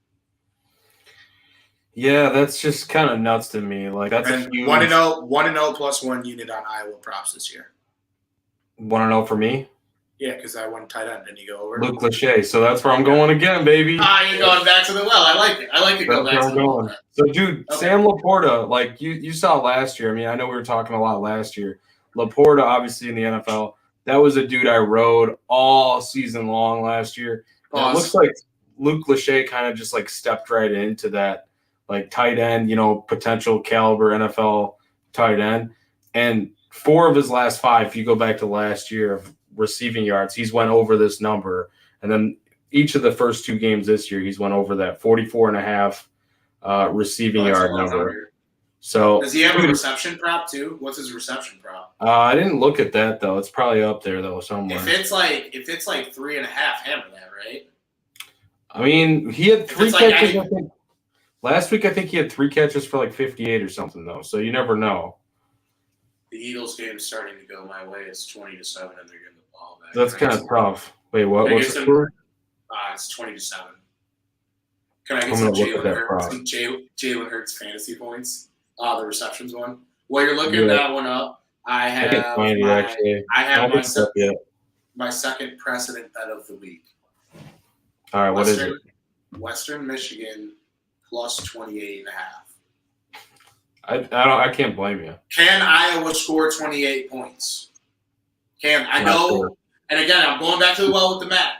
Yeah, that's just kind of nuts to me. Like that's a huge 1-0 plus 1 unit on Iowa props this year. 1-0 for me. Yeah, because I won tight end. Didn't you go over? Luke Lachey. So that's where I'm going again, baby. You're going back to the well. I like it. I like to go back to the well. So, dude, okay. Sam Laporta, like you saw last year. I mean, I know we were talking a lot last year. Laporta, obviously in the NFL, that was a dude I rode all season long last year. Awesome. It looks like Luke Lachey kind of just like stepped right into that, like tight end, potential caliber NFL tight end. And 4 of his last 5, if you go back to last year of receiving yards, he's went over this number. And then each of the first 2 games this year, he's went over that 44.5 receiving yard number. So does he have a reception prop too? What's his reception prop? I didn't look at that though. It's probably up there though somewhere. If it's like 3.5, hammer that, right? I mean, he had 3 catches. I think last week, I think he had 3 catches for like 58 or something though. So you never know. The Eagles game is starting to go my way. It's 20-7, and they're getting the ball back. That's kind of tough. Wait, what? What's the score? It's 20-7. Can I get some Jalen Hurts fantasy points? The receptions one. While you're looking that one up, I have my second precedent bet of the week. All right, what is it? Western Michigan plus 28.5. I can't blame you. Can Iowa score 28 points? I know, sure. And again, I'm going back to the well with the MAC.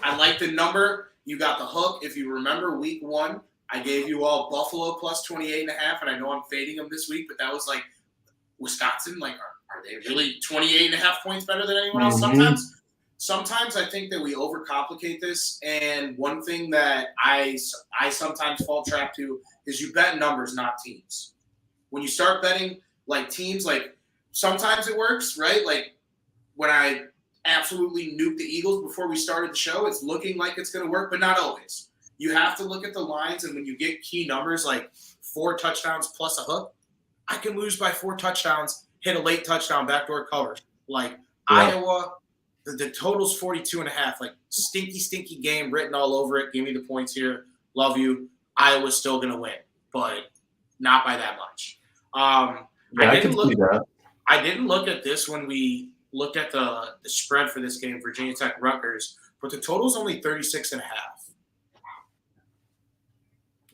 I like the number. You got the hook. If you remember week 1, I gave you all Buffalo plus 28.5, and I know I'm fading them this week, but that was like Wisconsin. Like, are they really 28.5 points better than anyone else? Sometimes I think that we overcomplicate this, and one thing that I sometimes fall trap to is you bet numbers, not teams. When you start betting like teams, like sometimes it works, right? Like when I absolutely nuked the Eagles before we started the show, it's looking like it's going to work, but not always. You have to look at the lines, and when you get key numbers like 4 touchdowns plus a hook, I can lose by 4 touchdowns, hit a late touchdown, backdoor cover. Like Iowa, the total's 42.5. Like stinky game written all over it. Give me the points here. Love you. Iowa's still going to win, but not by that much. I didn't look at this when we looked at the spread for this game, Virginia Tech Rutgers, but the total's only 36.5.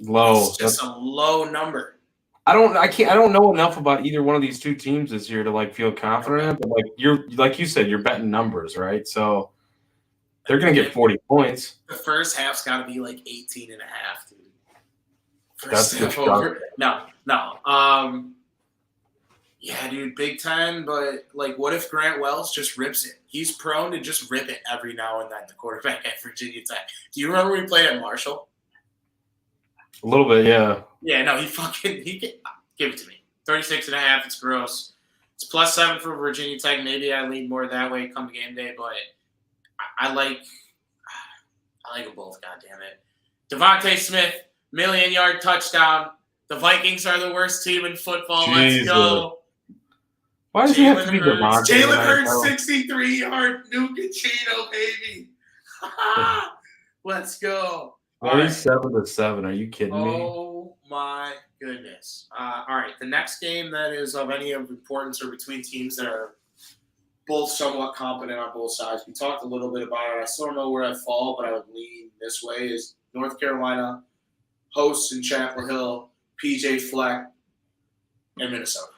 Low. It's just a low number. I don't know enough about either one of these 2 teams this year to like feel confident. But like you said, you're betting numbers, right? So they're gonna get 40 points. The first half's got to be like 18.5, dude. That's over. No. Yeah, dude, Big Ten. But like, what if Grant Wells just rips it? He's prone to just rip it every now and then. The quarterback at Virginia Tech. Do you remember we played at Marshall? A little bit, yeah. Yeah, no, he can give it to me. 36.5, it's gross. It's +7 for Virginia Tech. Maybe I lean more that way come game day, but I like them both. God damn it, Devontae Smith, 1,000,000-yard touchdown. The Vikings are the worst team in football. Jesus. Let's go. Why does it have to be Devontae? Jalen Hurts, 63-yard Nucachino, baby. Let's go. 27-7. Are you kidding me? Oh my goodness. All right. The next game that is of any of importance or between teams that are both somewhat competent on both sides. We talked a little bit about it. I still don't know where I fall, but I would lean this way is North Carolina hosts in Chapel Hill, PJ Fleck, and Minnesota.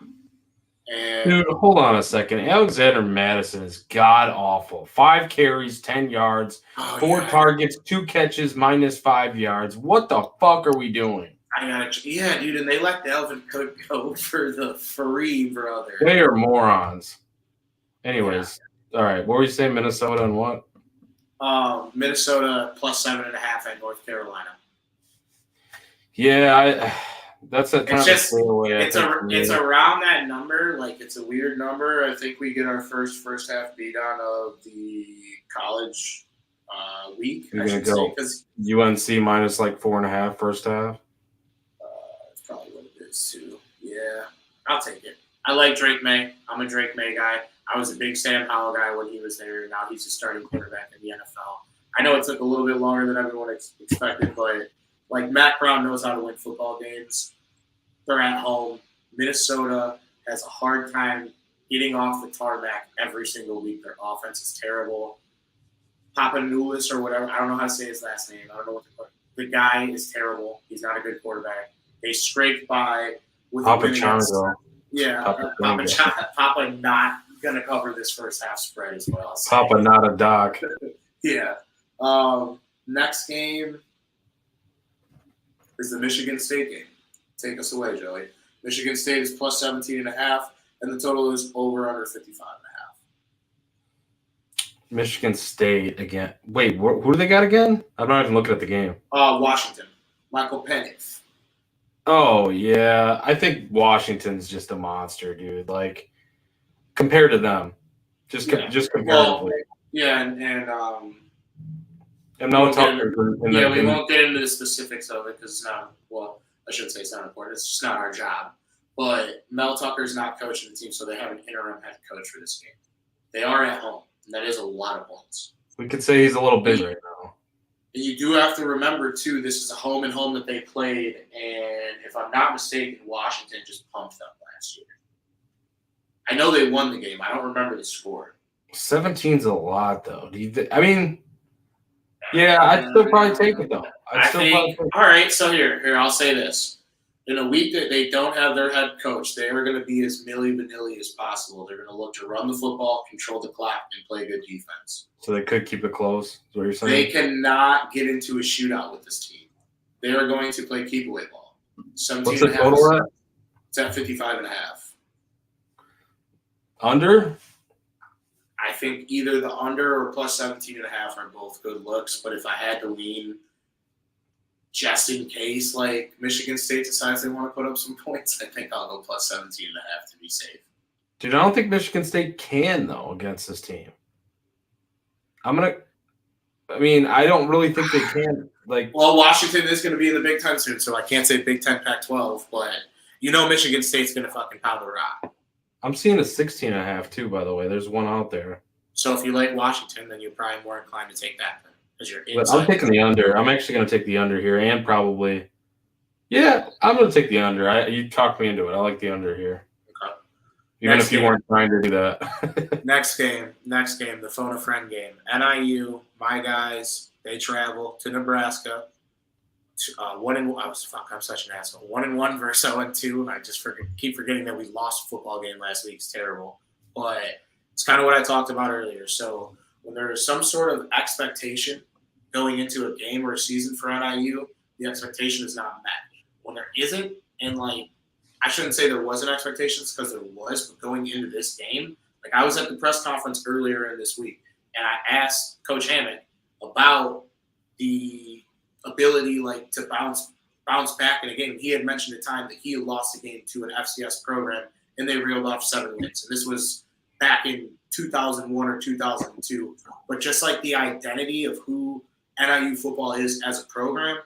And Dude, hold on a second. Alexander Madison is god-awful. 5 carries, 10 yards, 4 targets, 2 catches, -5 yards. What the fuck are we doing? Yeah, dude, and they let Dalvin Cook go for the free, brother. They are morons. Anyways, all right. What were you saying, Minnesota and what? Minnesota +7.5 at North Carolina. Yeah, that's a kind of a stay away. It's around that number. Like, it's a weird number. I think we get our first half Bdon of the college week. You're going to go UNC minus like 4.5 first half? That's probably what it is, too. Yeah, I'll take it. I like Drake May. I'm a Drake May guy. I was a big Sam Howell guy when he was there. Now he's a starting quarterback in the NFL. I know it took a little bit longer than everyone expected, but like Matt Brown knows how to win football games. They're at home. Minnesota has a hard time getting off the tarmac every single week. Their offense is terrible. Papanulis or whatever. I don't know how to say his last name. I don't know what the guy is terrible. He's not a good quarterback. They scraped by with Papa Chango. Yeah, Papa not going to cover this first half spread as well. Papa not a doc. Yeah. Next game is the Michigan State game. Take us away, Joey. Michigan State is +17.5, and the total is over under 55.5. Michigan State again. Wait, who do they got again? I'm not even looking at the game. Washington. Michael Penix. Oh, yeah. I think Washington's just a monster, dude. Like, compared to them. Just comparatively. Well, yeah, and Mel Tucker. We won't get into the specifics of it because it's not, well, I shouldn't say it's not important. It's just not our job. But Mel Tucker's not coaching the team, so they have an interim head coach for this game. They are at home, and that is a lot of points. We could say he's a little busy right now. And you do have to remember, too, this is a home and home that they played, and if I'm not mistaken, Washington just pumped them last year. I know they won the game. I don't remember the score. 17's a lot, though. Yeah, I'd still probably take it, though. All right, so here, I'll say this. In a week that they don't have their head coach, they are going to be as milli-vanilli as possible. They're going to look to run the football, control the clock, and play good defense. So they could keep it close, is what you're saying? They cannot get into a shootout with this team. They are going to play keep-away ball. What's the total at? It's at 55.5. Under? I think either the under or +17.5 are both good looks. But if I had to lean, just in case, like Michigan State decides they want to put up some points, I think I'll go +17.5 to be safe. Dude, I don't think Michigan State can though against this team. I don't really think they can. Well, Washington is going to be in the Big Ten soon, so I can't say Big Ten, Pac-12, but Michigan State's going to fucking pound the rock. I'm seeing a 16.5 too, by the way. There's one out there. So if you like Washington, then you're probably more inclined to take that because you're inside. But I'm taking the under. I'm actually going to take the under here, and probably, yeah, I'm going to take the under. You talked me into it. I like the under here. Okay. Even if you weren't trying to do that. Next game, the phone a friend game. NIU, my guys, they travel to Nebraska. 1-1. I'm such an asshole. 1-1 versus 0-2. I just keep forgetting that we lost a football game last week. It's terrible, but it's kind of what I talked about earlier. So when there is some sort of expectation going into a game or a season for NIU, the expectation is not met. When there isn't, and I shouldn't say there wasn't expectations because there was, but going into this game, I was at the press conference earlier in this week, and I asked Coach Hammock about the ability to bounce back in a game. He had mentioned a time that he had lost a game to an FCS program and they reeled off 7 wins. And this was back in 2001 or 2002. But just like the identity of who NIU football is as a program,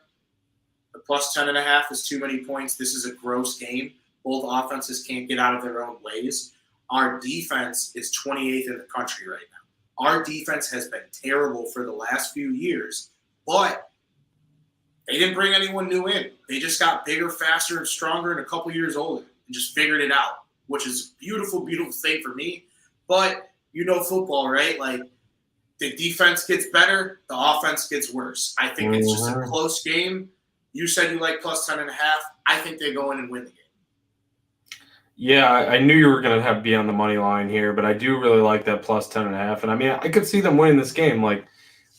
the plus 10.5 is too many points. This is a gross game. Both offenses can't get out of their own ways. Our defense is 28th in the country right now. Our defense has been terrible for the last few years, but they didn't bring anyone new in. They just got bigger, faster, and stronger and a couple years older and just figured it out, which is a beautiful, beautiful thing for me. But you know football, right? Like, the defense gets better, the offense gets worse. I think it's just a close game. You said you like plus 10.5. I think they go in and win the game. Yeah, I knew you were going to be on the money line here, but I do really like that plus 10.5. And I mean, I could see them winning this game. Like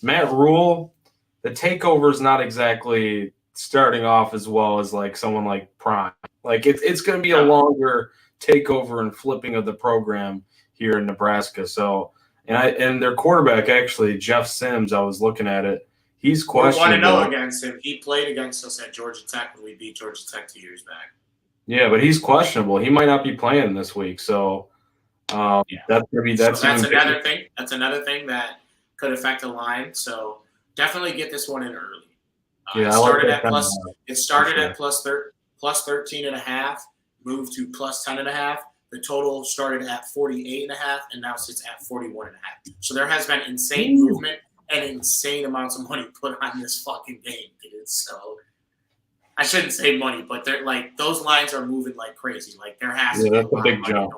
Matt Rule, the takeover is not exactly starting off as well as like someone like Prime. Like it's going to be a longer takeover and flipping of the program here in Nebraska. So, and their quarterback actually, Jeff Sims, I was looking at it. He's questionable. We want to know against him. He played against us at Georgia Tech when we beat Georgia Tech 2 years back. Yeah, but he's questionable. He might not be playing this week, so that's another thing. That's another thing that could affect the line. So definitely get this one in early. It started at plus 13.5, moved to plus 10.5. The total started at 48.5, and now sits at 41.5. So there has been insane movement and insane amounts of money put on this fucking game, dude. So I shouldn't say money, but they're like those lines are moving like crazy. Like there has to be a big jump.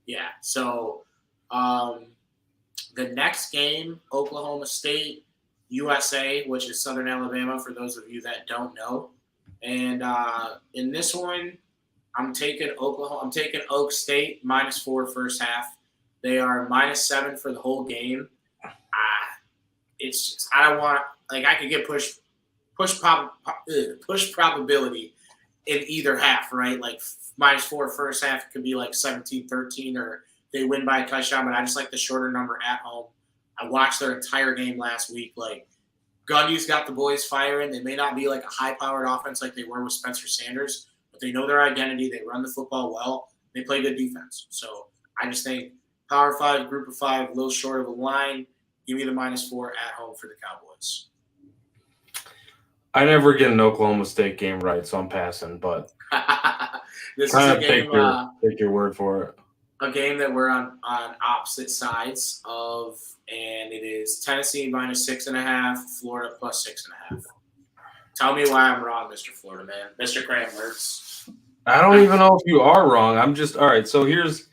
Yeah. So the next game, Oklahoma State, USA, which is Southern Alabama, for those of you that don't know. And in this one, I'm taking Oak State -4 first half. They are -7 for the whole game. It's just, I don't want, like, I could get push probability in either half, right? Like -4 first half could be like 17-13, or they win by a touchdown, but I just like the shorter number at home. I watched their entire game last week. Like, Gundy's got the boys firing. They may not be like a high-powered offense like they were with Spencer Sanders, but they know their identity. They run the football well. They play good defense. So I just think Power 5, Group of 5, a little short of a line. Give me the -4 at home for the Cowboys. I never get an Oklahoma State game right, so I'm passing. But this is a game. Take your word for it. A game that we're on opposite sides of, and it is Tennessee -6.5, Florida +6.5. Tell me why I'm wrong, Mr. Florida man, Mr. Graham Mertz. I don't even know if you are wrong. I'm just all right. So here's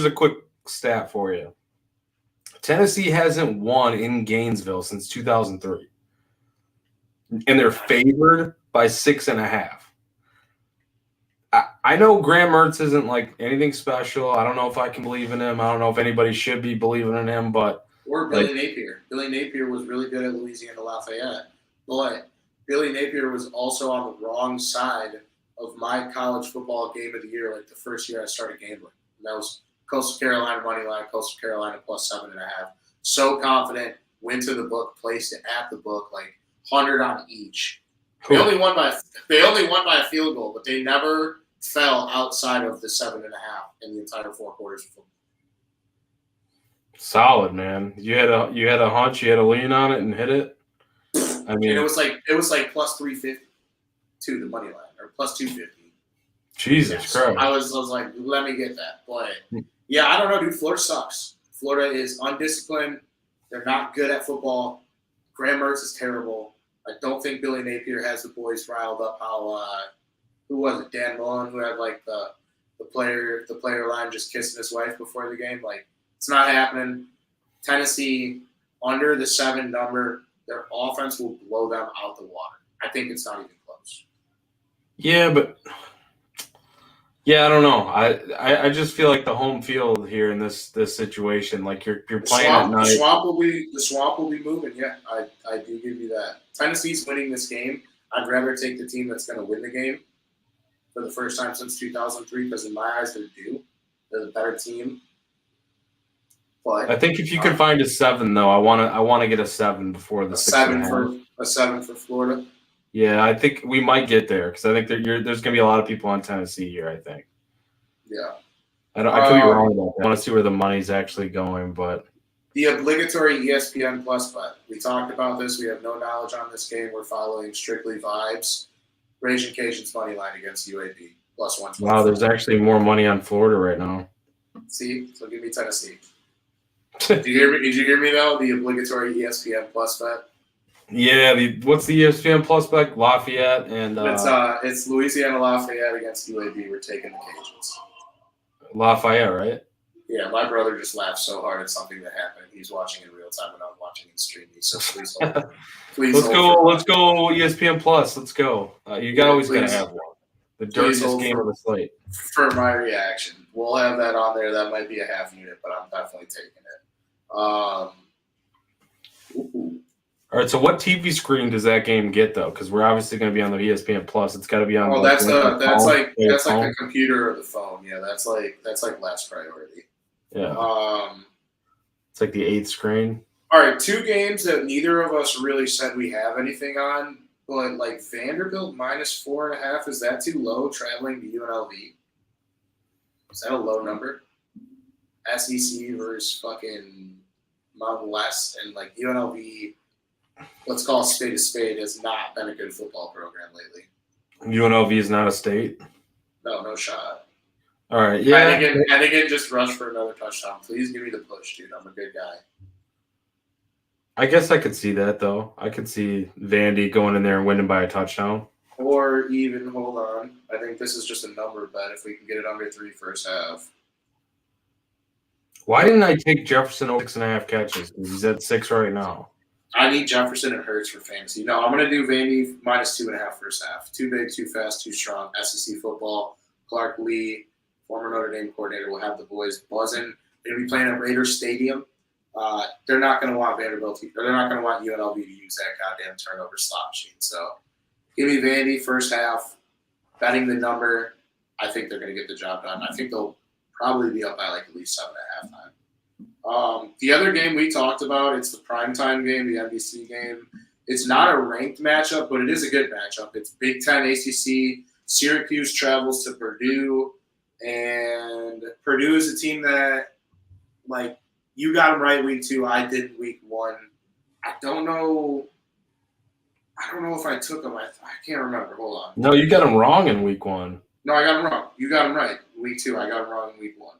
a quick stat for you. Tennessee hasn't won in Gainesville since 2003. And they're favored by 6.5. I know Graham Mertz isn't like anything special. I don't know if I can believe in him. I don't know if anybody should be believing in him, but or Billy Napier. Billy Napier was really good at Louisiana Lafayette, but Billy Napier was also on the wrong side of my college football game of the year, like the first year I started gambling. And that was Coastal Carolina money line, Coastal Carolina +7.5. So confident, went to the book, placed it at the book, like 100 on each. They only won by a field goal, but they never fell outside of the 7.5 in the entire 4 quarters of football. Solid, man. You had a hunch, you had a lean on it and hit it. I mean, and it was like +350 to the money line, or +250. Jesus Christ! I was like, let me get that. But yeah, I don't know, dude. Florida sucks. Florida is undisciplined. They're not good at football. Graham Mertz is terrible. I don't think Billy Napier has the boys riled up. How who was it? Dan Mullen, who had like the player line just kissing his wife before the game. Like, it's not happening. Tennessee under the 7 number. Their offense will blow them out the water. I think it's not even close. Yeah, but I don't know. I just feel like the home field here in this situation, like you're playing at night. The swamp will be moving. Yeah, I do give you that. Tennessee's winning this game. I'd rather take the team that's going to win the game for the first time since 2003, because in my eyes they're due. They're the better team. But I think if you can find a 7, though, I want to get a 7 before the 6.5. A 7 for Florida. Yeah, I think we might get there because I think there's going to be a lot of people on Tennessee here. I think. Yeah. I could be wrong about that. I want to see where the money's actually going, but the obligatory ESPN Plus bet. We talked about this. We have no knowledge on this game. We're following strictly vibes. Raging Cajuns money line against UAB plus 120. wow, there's actually more money on Florida right now. See, so give me Tennessee. Did you hear me? Did you hear me though? The obligatory ESPN Plus bet. Yeah, what's the ESPN Plus bet? Lafayette and it's Louisiana Lafayette against UAB. We're taking the Cajuns. Lafayette, right? Yeah, my brother just laughed so hard at something that happened. He's watching in real time, and I'm watching in streaming. So please hold. Please let's go. Let's go ESPN Plus. Let's go. You always gotta have one. The dirtiest game of the slate. For my reaction, we'll have that on there. That might be a half unit, but I'm definitely taking it. All right. So what TV screen does that game get though? Because we're obviously going to be on the ESPN Plus. It's got to be on. Oh, that's like the computer or the phone. Yeah, that's like last priority. Yeah. It's like the 8th screen. All right, 2 games that neither of us really said we have anything on, but like Vanderbilt minus 4.5, is that too low traveling to UNLV? Is that a low number? SEC versus fucking Mountain West and like UNLV, let's call a spade, has not been a good football program lately. UNLV is not a state? No shot. All right, yeah. I think it just rushed for another touchdown. Please give me the push, dude. I'm a good guy. I guess I could see that, though. I could see Vandy going in there and winning by a touchdown. Or even, hold on, I think this is just a number bet if we can get it under 3 first half. Why didn't I take Jefferson over 6.5 catches? Because he's at 6 right now. I need Jefferson and Hurts for fantasy. No, I'm going to do Vandy minus 2.5 first half. Too big, too fast, too strong. SEC football. Clark Lee, former Notre Dame coordinator, will have the boys buzzing. They're going to be playing at Raiders Stadium. They're not going to want Vanderbilt, or they're not going to want UNLV to use that goddamn turnover slot machine. So give me Vandy first half. Betting the number, I think they're going to get the job done. I think they'll probably be up by like at least 7 at halftime. The other game we talked about, it's the primetime game, the NBC game. It's not a ranked matchup, but it is a good matchup. It's Big Ten ACC. Syracuse travels to Purdue, and Purdue is a team that, like, you got them right week 2. I did week 1. I don't know if I took them. I can't remember. Hold on. No, you got them wrong in week 1. No, I got them wrong. You got them right week 2. I got them wrong in week 1.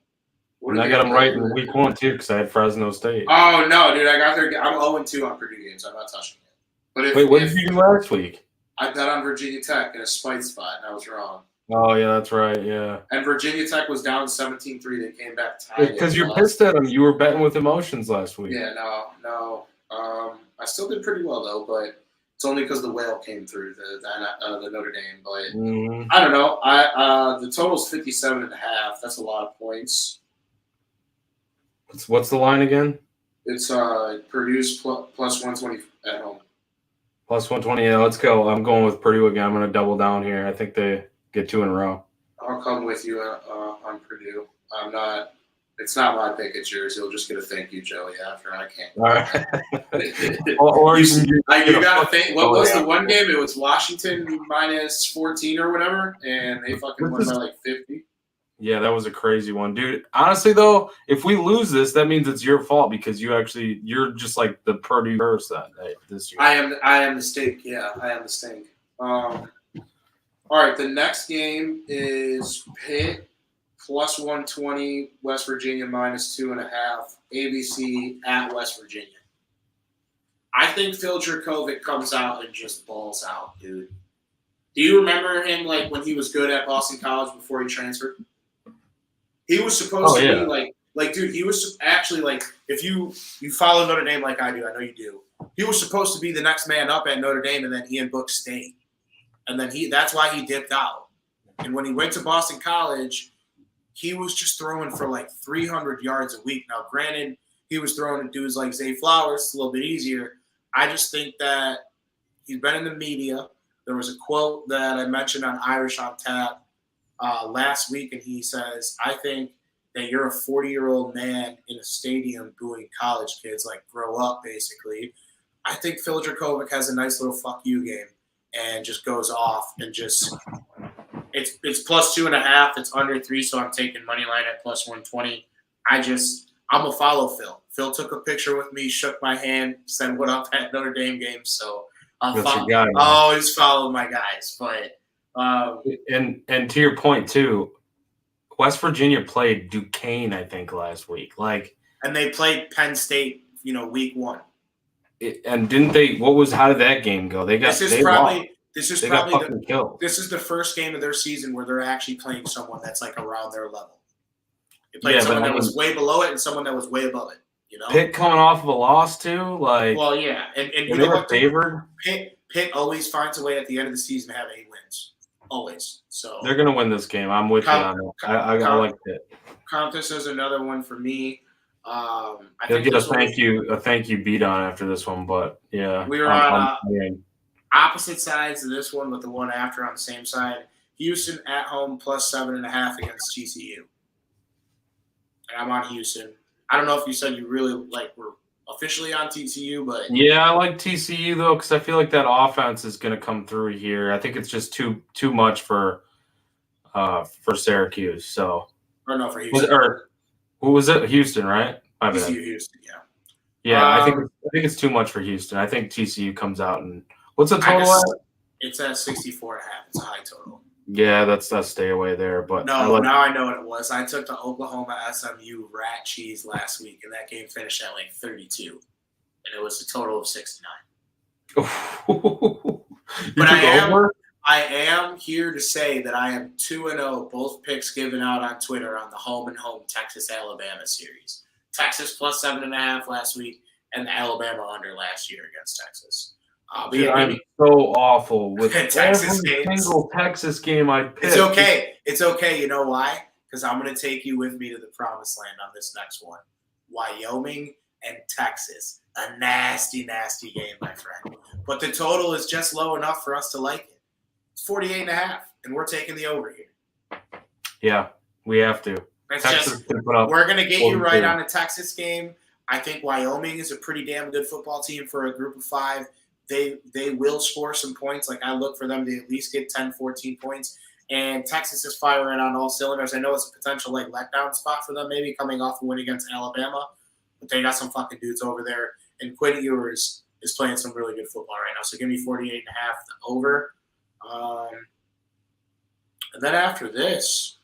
And I got them right in week 1 too because I had Fresno State. Oh no, dude! I'm 0-2 on Purdue games. I'm not touching it. But wait, what did you do last week? I bet on Virginia Tech in a spite spot, and I was wrong. Oh yeah, that's right. Yeah. And Virginia Tech was down 17-3. They came back tied. Because you're pissed at them. You were betting with emotions last week. Yeah, no. I still did pretty well though, but it's only because the whale came through the Notre Dame. But I don't know. The total's 57.5. That's a lot of points. What's the line again? It's Purdue's plus 120 at home. Plus 120. Yeah, let's go. I'm going with Purdue again. I'm going to double down here. I think they get 2 in a row. I'll come with you on Purdue. I'm not. It's not my pick. It's yours. You'll just get a thank you, Joey. After I can't. All right. or you got to think. What was the one game? It was Washington minus 14 or whatever, and they fucking won by like 50. Yeah, that was a crazy one, dude. Honestly, though, if we lose this, that means it's your fault because you're just like the Purdue verse that this year. I am the stink. Yeah, I am the stink. All right, the next game is Pitt plus 120, West Virginia minus 2.5, ABC at West Virginia. I think Phil Dracovic comes out and just balls out, dude. Do you remember him like when he was good at Boston College before he transferred? He was supposed to be like, dude, he was actually like, if you follow Notre Dame like I do, I know you do. He was supposed to be the next man up at Notre Dame, and then Ian Book stayed. And then that's why he dipped out. And when he went to Boston College, he was just throwing for like 300 yards a week. Now, granted, he was throwing to dudes like Zay Flowers. It's a little bit easier. I just think that he's been in the media. There was a quote that I mentioned on Irish on Tap last week, and he says, I think that you're a 40-year-old man in a stadium booing college kids, like grow up, basically. I think Phil Dracovic has a nice little fuck you game and just goes off and just It's plus 2.5. It's under 3, so I'm taking money line at plus 120. I'm a follow Phil. Phil took a picture with me, shook my hand, said what up at Notre Dame game. So I always follow my guys. But and to your point too, West Virginia played Duquesne, I think, last week. And they played Penn State, week 1. And didn't they? How did that game go? This is the first game of their season where they're actually playing someone that's like around their level. They played someone that was way below it and someone that was way above it. Pitt coming off of a loss too, Well, yeah, and they were favored. Pitt always finds a way at the end of the season to have 8 wins, always. So they're gonna win this game. I'm with you on that. I like Pitt. Countess is another one for me. They'll get a thank you Bdon after this one, but yeah, we were on opposite sides of this one, with the one after on the same side. Houston at home plus 7.5 against TCU, and I'm on Houston. I don't know if you said you really were officially on TCU, but yeah, I like TCU though because I feel like that offense is going to come through here. I think it's just too much for Syracuse. So or no for Houston. Who was it? Houston, right? TCU, Houston, yeah. Yeah, I think it's too much for Houston. I think TCU comes out and what's the total at? It's at 64.5. It's a high total. Yeah, that's stay away there. But now I know what it was. I took the Oklahoma SMU rat cheese last week, and that game finished at 32, and it was a total of 69. But I am here to say that I am 2-0, both picks given out on Twitter on the home and home Texas-Alabama series. Texas plus 7.5 last week, and the Alabama under last year against Texas. I'm so awful with Texas every single Texas game I pick. It's okay. It's okay. You know why? Because I'm going to take you with me to the promised land on this next one. Wyoming and Texas. A nasty, nasty game, my friend. But the total is just low enough for us to like it. It's 48.5, and we're taking the over here. Yeah, we have to. We're going to get you right on a Texas game. I think Wyoming is a pretty damn good football team for a group of 5. They will score some points. I look for them to at least get 10, 14 points. And Texas is firing on all cylinders. I know it's a potential letdown spot for them, maybe coming off a win against Alabama. But they got some fucking dudes over there. And Quinn Ewers is playing some really good football right now. So give me 48.5 the over. And then after this,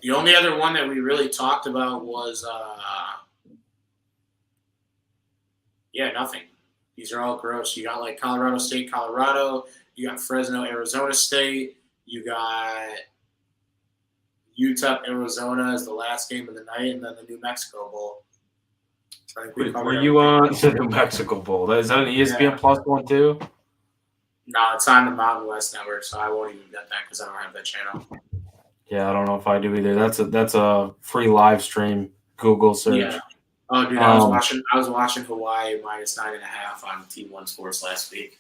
the only other one that we really talked about was nothing. These are all gross. You got Colorado State, Colorado. You got Fresno, Arizona State. You got UTEP, Arizona as the last game of the night, and then the New Mexico Bowl. Were you on the New Mexico Bowl? Is that an ESPN Plus one too? No, it's on the Mountain West Network, so I won't even get that because I don't have that channel. Yeah, I don't know if I do either. That's a free live stream Google search. Yeah. Oh, dude, I was watching Hawaii minus 9.5 on Team One Sports last week.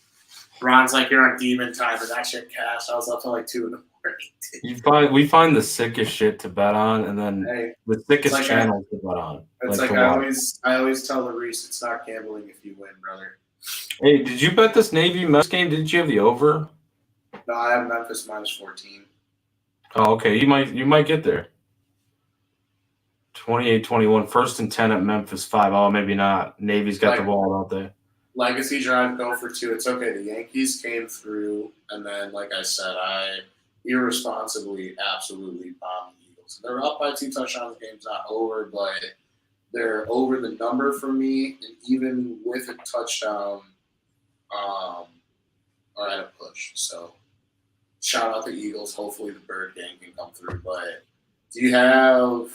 Ron's like, you're on demon time, but that shit cash. I was up till 2 in the morning. We find the sickest shit to bet on, and then the sickest channels to bet on. It's I always tell the Reese, it's not gambling if you win, brother. Hey, did you bet this Navy-Memphis game? Didn't you have the over? No, I have Memphis minus 14. Oh, okay. You might get there. 28-21, 1st and 10 at Memphis 5. Oh, maybe not. Navy's got the ball, don't they? Legacy drive, go for 2. It's okay. The Yankees came through, and then, like I said, I irresponsibly absolutely bombed the Eagles. They're up by 2 touchdowns. The game's not over, but they're over the number for me, and even with a touchdown, are at a push. So, shout out the Eagles. Hopefully, the Bird Gang can come through. But do you have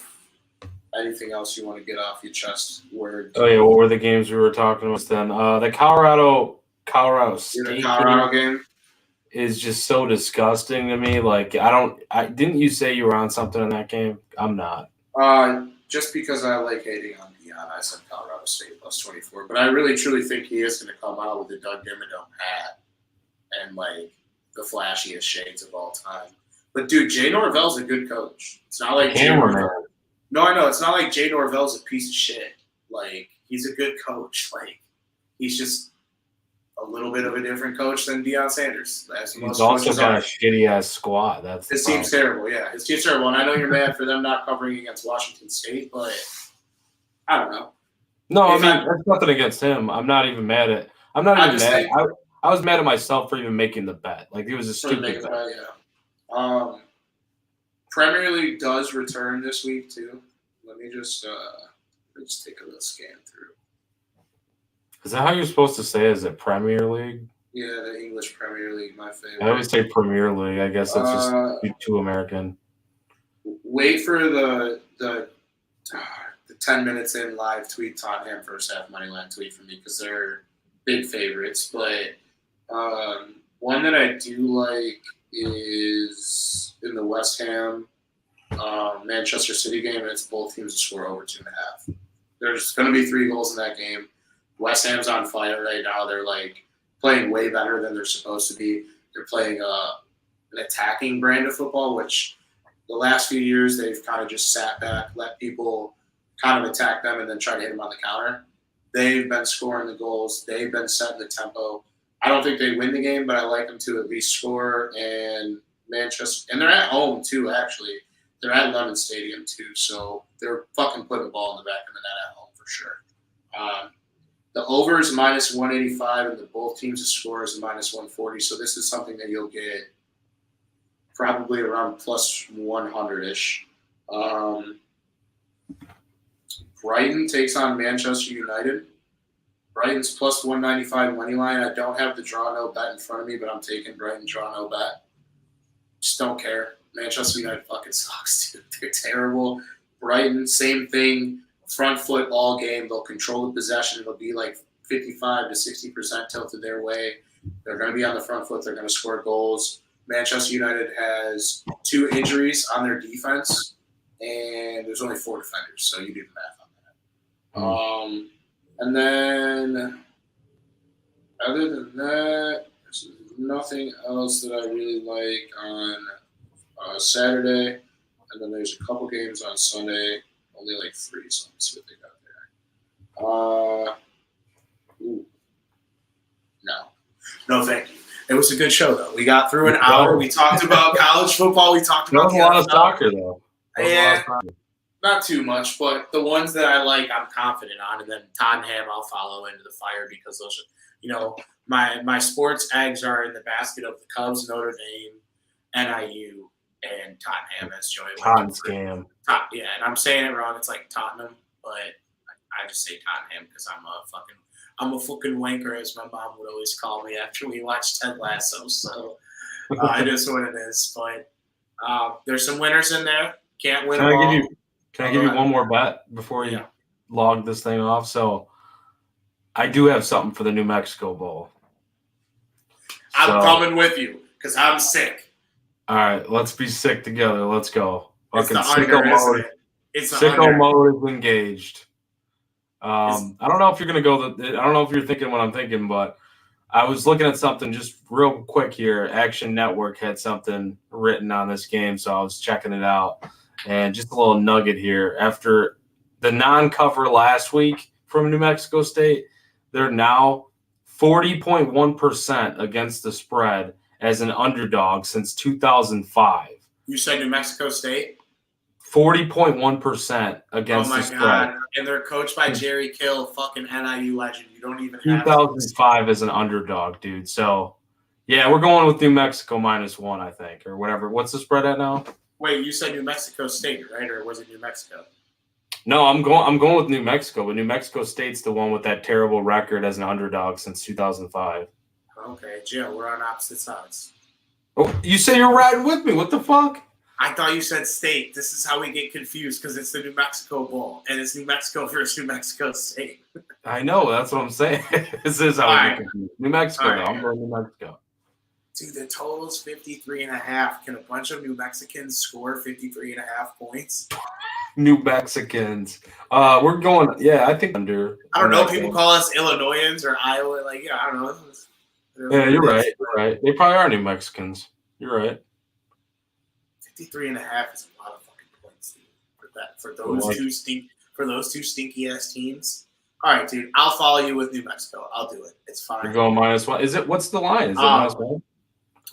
anything else you want to get off your chest? Oh yeah, what were the games we were talking about then? The Colorado State game is just so disgusting to me. Didn't you say you were on something in that game? I'm not. Just because I like hating on Bdon, I said Colorado State plus 24. But I really truly think he is going to come out with the Doug Dimmadome hat and the flashiest shades of all time. But dude, Jay Norvell's a good coach. It's not like Jay Norvell. No, I know. It's not like Jay Norvell's a piece of shit. He's a good coach. He's just a little bit of a different coach than Deion Sanders. As He's most also coaches got are. a shitty ass squad. That's His team's terrible. Yeah, his team's terrible. And I know you're mad for them not covering against Washington State, but I don't know. No, I mean that's nothing against him. I'm not even mad at. I'm not even mad. I was mad at myself for even making the bet. Like it was a stupid bet. Yeah. Premier League does return this week too. Let me just take a little scan through. Is that how you're supposed to say it? Is it Premier League? Yeah, the English Premier League, my favorite. I always say Premier League. I guess it's just too American. Wait for the 10 minutes in live tweet Tottenham first half money line tweet from me because they're big favorites. But one that I do like is in the West Ham Manchester City game, and it's both teams to score over 2.5. There's going to be 3 goals in that game. West Ham's on fire right now. They're like playing way better than they're supposed to be. They're playing an attacking brand of football, which the last few years they've kind of just sat back, let people kind of attack them, and then try to hit them on the counter. They've been scoring the goals. They've been setting the tempo. I don't think they win the game, but I like them to at least score. And Manchester, and they're at home too. Actually, they're at Lemon Stadium too, so they're fucking putting the ball in the back of the net at home for sure. The over is minus 185, and the both teams to score is minus 140. So this is something that you'll get probably around plus 100-ish. Brighton takes on Manchester United. Brighton's plus 195 money line. I don't have the draw no bet in front of me, but I'm taking Brighton draw no bet. Just don't care. Manchester United fucking sucks, dude. They're terrible. Brighton, same thing. Front foot all game. They'll control the possession. It'll be like 55 to 60% tilted their way. They're going to be on the front foot. They're going to score goals. Manchester United has 2 injuries on their defense, and there's only 4 defenders, so you do the math on that. And then, other than that, there's nothing else that I really like on Saturday. And then there's a couple games on Sunday, only like 3, so let's see what they got there. No, thank you. It was a good show, though. We got through an hour. We talked about college football. We talked about a lot of soccer, though. Yeah, not too much, but the ones that I like, I'm confident on. And then Tottenham, I'll follow into the fire because those are, my sports eggs are in the basket of the Cubs, Notre Dame, NIU, and Tottenham, as Joey. Tottenham. Yeah, and I'm saying it wrong. It's like Tottenham, but I just say Tottenham because I'm a fucking wanker, as my mom would always call me after we watched Ted Lasso. So it is what it is. But there's some winners in there. Can't win them all. Can I give you one more bet before you log this thing off? So I do have something for the New Mexico Bowl. I'm coming with you because I'm sick. All right, let's be sick together. Let's go. Fucking sicko mode. Sicko mode is engaged. I don't know if you're gonna go. I don't know if you're thinking what I'm thinking, but I was looking at something just real quick here. Action Network had something written on this game, so I was checking it out. And just a little nugget here. After the non-cover last week from New Mexico State, they're now 40.1% against the spread as an underdog since 2005. You said New Mexico State? 40.1% against the spread. Oh, my God. And they're coached by Jerry Kill, fucking NIU legend. You don't even have 2005 as an underdog, dude. So, yeah, we're going with New Mexico -1, I think, or whatever. What's the spread at now? Wait, you said New Mexico State, right? Or was it New Mexico? No, I'm going with New Mexico, but New Mexico State's the one with that terrible record as an underdog since 2005. Okay, Jill, we're on opposite sides. Oh, you say you're riding with me. What the fuck? I thought you said state. This is how we get confused because it's the New Mexico Bowl, and it's New Mexico versus New Mexico State. I know. That's what I'm saying. This is how we get confused. New Mexico, though. I'm going New Mexico. Dude, the total's 53.5. Can a bunch of New Mexicans score 53.5 points? New Mexicans. We're going, I think under. I don't know. People call us Illinoisans or Iowa. Like, I don't know. Yeah, you're right. You're right. They probably are New Mexicans. You're right. 53.5 is a lot of fucking points, dude. For those two stinky ass teams. All right, dude. I'll follow you with New Mexico. I'll do it. It's fine. You're going -1. Is it? What's the line? Is it -1?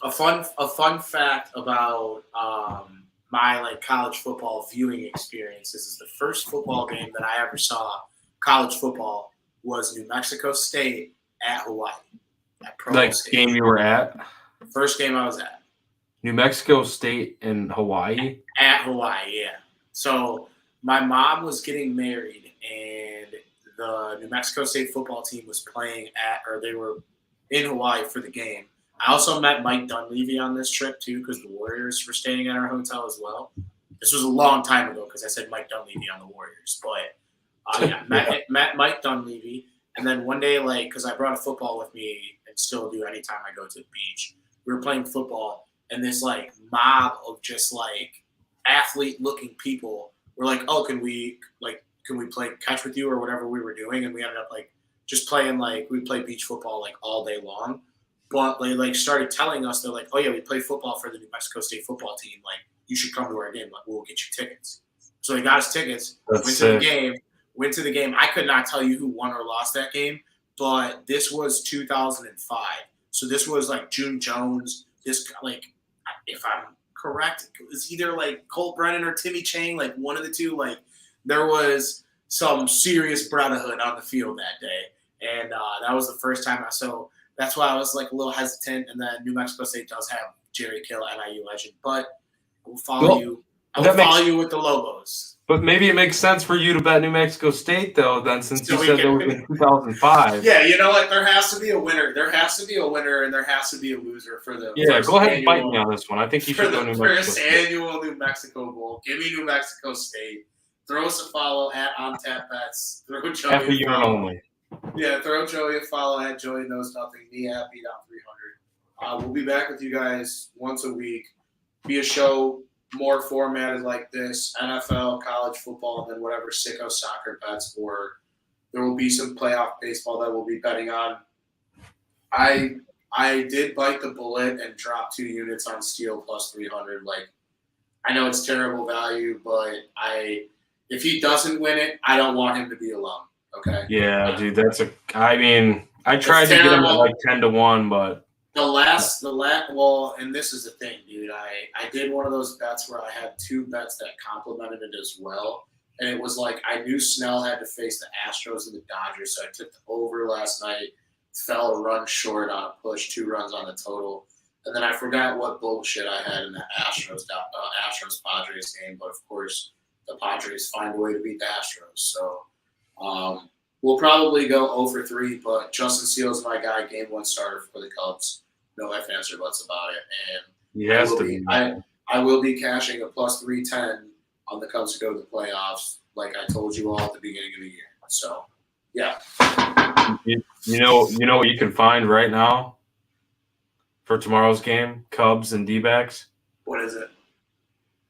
A fun fact about my like college football viewing experience. This is the first football game that I ever saw. College football was New Mexico State at Hawaii. At Provo Like State. game you were at? First game I was at. New Mexico State in Hawaii? At Hawaii, yeah. So my mom was getting married, and the New Mexico State football team was playing they were in Hawaii for the game. I also met Mike Dunleavy on this trip too, because the Warriors were staying at our hotel as well. This was a long time ago because I said Mike Dunleavy on the Warriors, but met Mike Dunleavy, and then one day, like, because I brought a football with me and still do anytime I go to the beach, we were playing football, and this like mob of just like athlete-looking people were like, "Oh, can we play catch with you or whatever we were doing?" And we ended up like just playing like we play beach football like all day long. But they like started telling us, they're like, "Oh yeah, we play football for the New Mexico State football team. Like, you should come to our game. Like, we'll get you tickets." So they got us tickets. Went to the game. I could not tell you who won or lost that game, but this was 2005. So this was like June Jones. This like, if I'm correct, it was either like Colt Brennan or Timmy Chang, like one of the two. Like there was some serious brotherhood on the field that day, and that was the first time So that's why I was like a little hesitant. And then New Mexico State does have Jerry Kill, NIU legend, but we'll follow you. I will follow you with the Lobos. But maybe it makes sense for you to bet New Mexico State, though, then, since you said that was in 2005. Yeah, you know what? There has to be a winner. There has to be a winner, and there has to be a loser for the go ahead and bite me on this one. I think you should go New Mexico State. For the first annual New Mexico Bowl. Give me New Mexico State. Throw us a follow at OnTapBets. Throw Joey half a year only. Yeah, throw Joey a follow at Joey Knows Nothing. Me at Bdon 300. We'll be back with you guys once a week. Be a show more formatted like this, NFL, college football, and then whatever sicko soccer bets, or there will be some playoff baseball that we'll be betting on. I did bite the bullet and drop 2 units on Steele plus 300. Like, I know it's terrible value, but if he doesn't win it, I don't want him to be alone. Okay. Yeah, dude, I tried to get him at like 10-1, but and this is the thing, dude. I did one of those bets where I had 2 bets that complemented it as well. And it was like I knew Snell had to face the Astros and the Dodgers, so I took the over last night, fell a run short on a push, 2 runs on the total. And then I forgot what bullshit I had in the Astros-Padres game. But, of course, the Padres find a way to beat the Astros. So we'll probably go 0 for 3, but Justin Steele's my guy, game 1 starter for the Cubs. No ifs, ands, or buts about it. And I will be cashing a plus 310 on the Cubs to go to the playoffs, like I told you all at the beginning of the year. So, yeah. You know what you can find right now for tomorrow's game, Cubs and D-backs? What is it?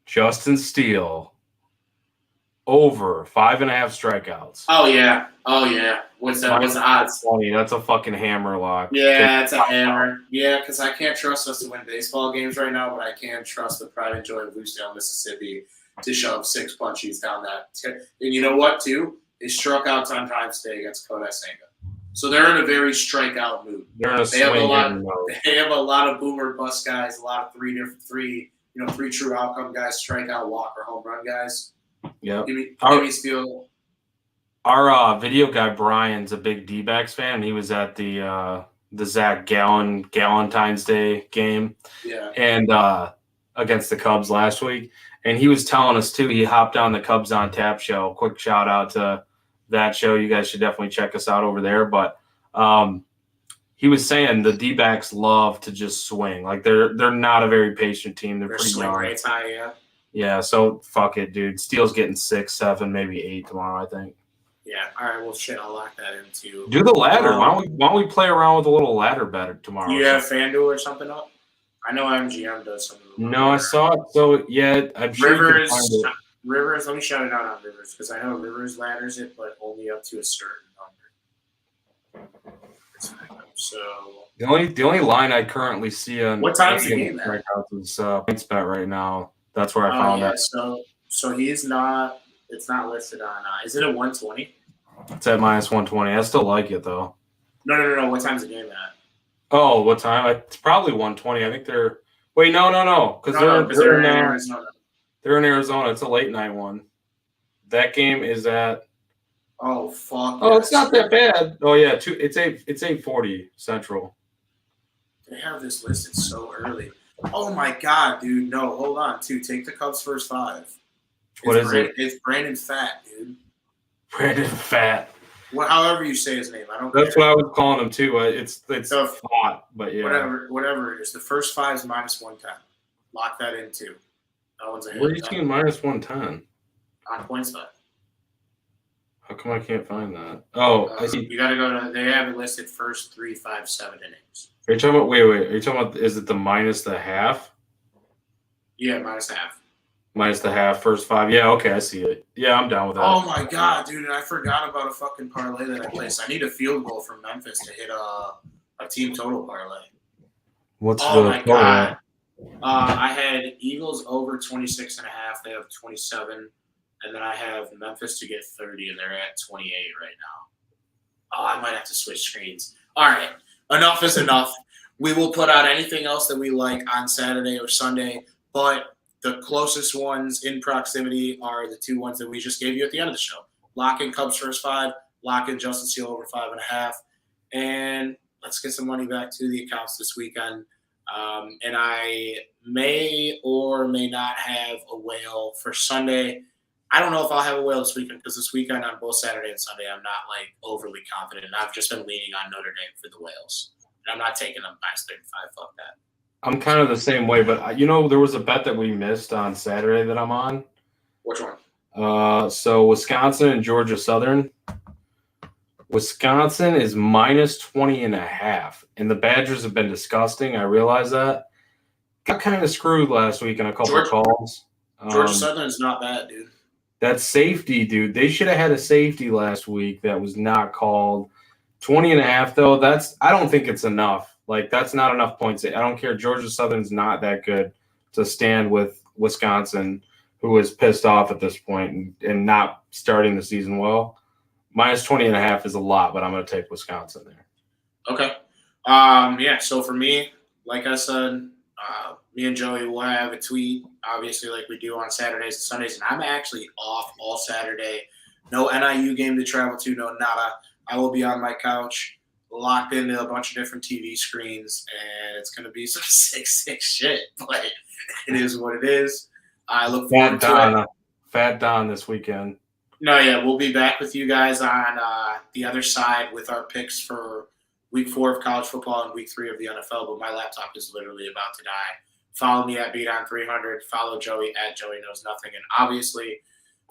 Justin Steele over 5.5 strikeouts. Oh yeah. What's that? What's the odds? That's a fucking hammer lock. Yeah, it's a hammer. Yeah, because I can't trust us to win baseball games right now, but I can trust the pride and joy of Lucedale, Mississippi, to shove 6 punchies down that. And you know what, too? They struck out 10 times today against Kodai Senga. So they're in a very strikeout mood. They're in a swing mode. They have a lot of boomer bust guys, a lot of three true outcome guys, strikeout, walk, or home run guys. Yeah. Give me Steele. Our video guy Brian's a big D-backs fan. He was at the Zach Galentine's Day game, and against the Cubs last week. And he was telling us too. He hopped on the Cubs on Tap show. Quick shout out to that show. You guys should definitely check us out over there. But he was saying the D-backs love to just swing. Like they're not a very patient team. They're pretty young. Rates high, yeah. Yeah. So fuck it, dude. Steele's getting 6, 7, maybe 8 tomorrow, I think. Yeah. All right. Well, shit. I'll lock that into. Do the ladder. Why don't we play around with a little ladder bet tomorrow? Do you have FanDuel or something up? I know MGM does something. No, I saw it. So yeah, I'm sure Rivers. Rivers. Let me shout it out on Rivers because I know Rivers ladders it, but only up to a certain number. So the only line I currently see on what time is the game? Is points bet right now. That's where I found that. So he's not. It's not listed on. Is it a 120? It's at -120. I still like it though. No. What time's the game at? Oh, what time? It's probably 120. I think they're. Wait, no, because they're in Arizona. They're in Arizona. It's a late night one. That game is at. Oh fuck! Oh, it's not that bad. Oh yeah, it's 8:40 Central. They have this listed so early. Oh my god, dude! No, hold on. Take the Cubs first 5. What is it? It's Brandon Fat, dude. Brandon Fat. However you say his name, I don't. That's care. what I was calling him too. It's Fat, but yeah. Whatever it is. The first 5 is -110. Lock that in too. That one's a hit. Where are you seeing -110? On PointsBet. How come I can't find that? Oh, I see. You got to go to. They have it listed first 3, 5, 7 innings. Are you talking about? Wait. Are you talking about? Is it the -1/2? Yeah, -1/2. -1/2, first 5. Yeah, okay, I see it. Yeah, I'm down with that. Oh my god, dude! And I forgot about a fucking parlay that I placed. I need a field goal from Memphis to hit a team total parlay. What's my god! I had Eagles over 26.5. They have 27, and then I have Memphis to get 30, and they're at 28 right now. Oh, I might have to switch screens. All right, enough is enough. We will put out anything else that we like on Saturday or Sunday, but the closest ones in proximity are the 2 ones that we just gave you at the end of the show. Lock in Cubs first 5, lock in Justin Steele over 5.5, and let's get some money back to the accounts this weekend. And I may or may not have a whale for Sunday. I don't know if I'll have a whale this weekend because this weekend on both Saturday and Sunday, I'm not overly confident. I've just been leaning on Notre Dame for the whales. And I'm not taking them -35. Fuck that. I'm kind of the same way, but there was a bet that we missed on Saturday that I'm on. Which one? So Wisconsin and Georgia Southern. Wisconsin is -20.5, and the Badgers have been disgusting. I realize that. Got kind of screwed last week in a couple of calls. Georgia Southern is not bad, dude. That safety, dude. They should have had a safety last week that was not called. 20.5, though. I don't think it's enough. That's not enough points. I don't care. Georgia Southern's not that good to stand with Wisconsin, who is pissed off at this point and not starting the season well. -20.5 is a lot, but I'm going to take Wisconsin there. Okay. Yeah, so for me, like I said, me and Joey will have a tweet, obviously, like we do on Saturdays and Sundays, and I'm actually off all Saturday. No NIU game to travel to, no nada. I will be on my couch, locked into a bunch of different TV screens, and it's going to be some sick shit, but it is what it is. I look forward to it. Fat Don this weekend. No, yeah, we'll be back with you guys on the other side with our picks for Week 4 of college football and Week 3 of the NFL, but my laptop is literally about to die. Follow me at Bdon300. Follow Joey at Joey Knows Nothing. And obviously,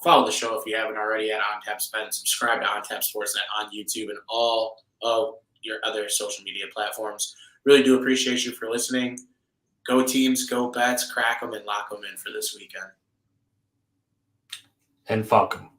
follow the show if you haven't already at On Tap Spend. Subscribe to On Tap Sportsnet on YouTube and all of your other social media platforms. Really do appreciate you for listening. Go teams, go bets, crack them, and lock them in for this weekend. And fuck them.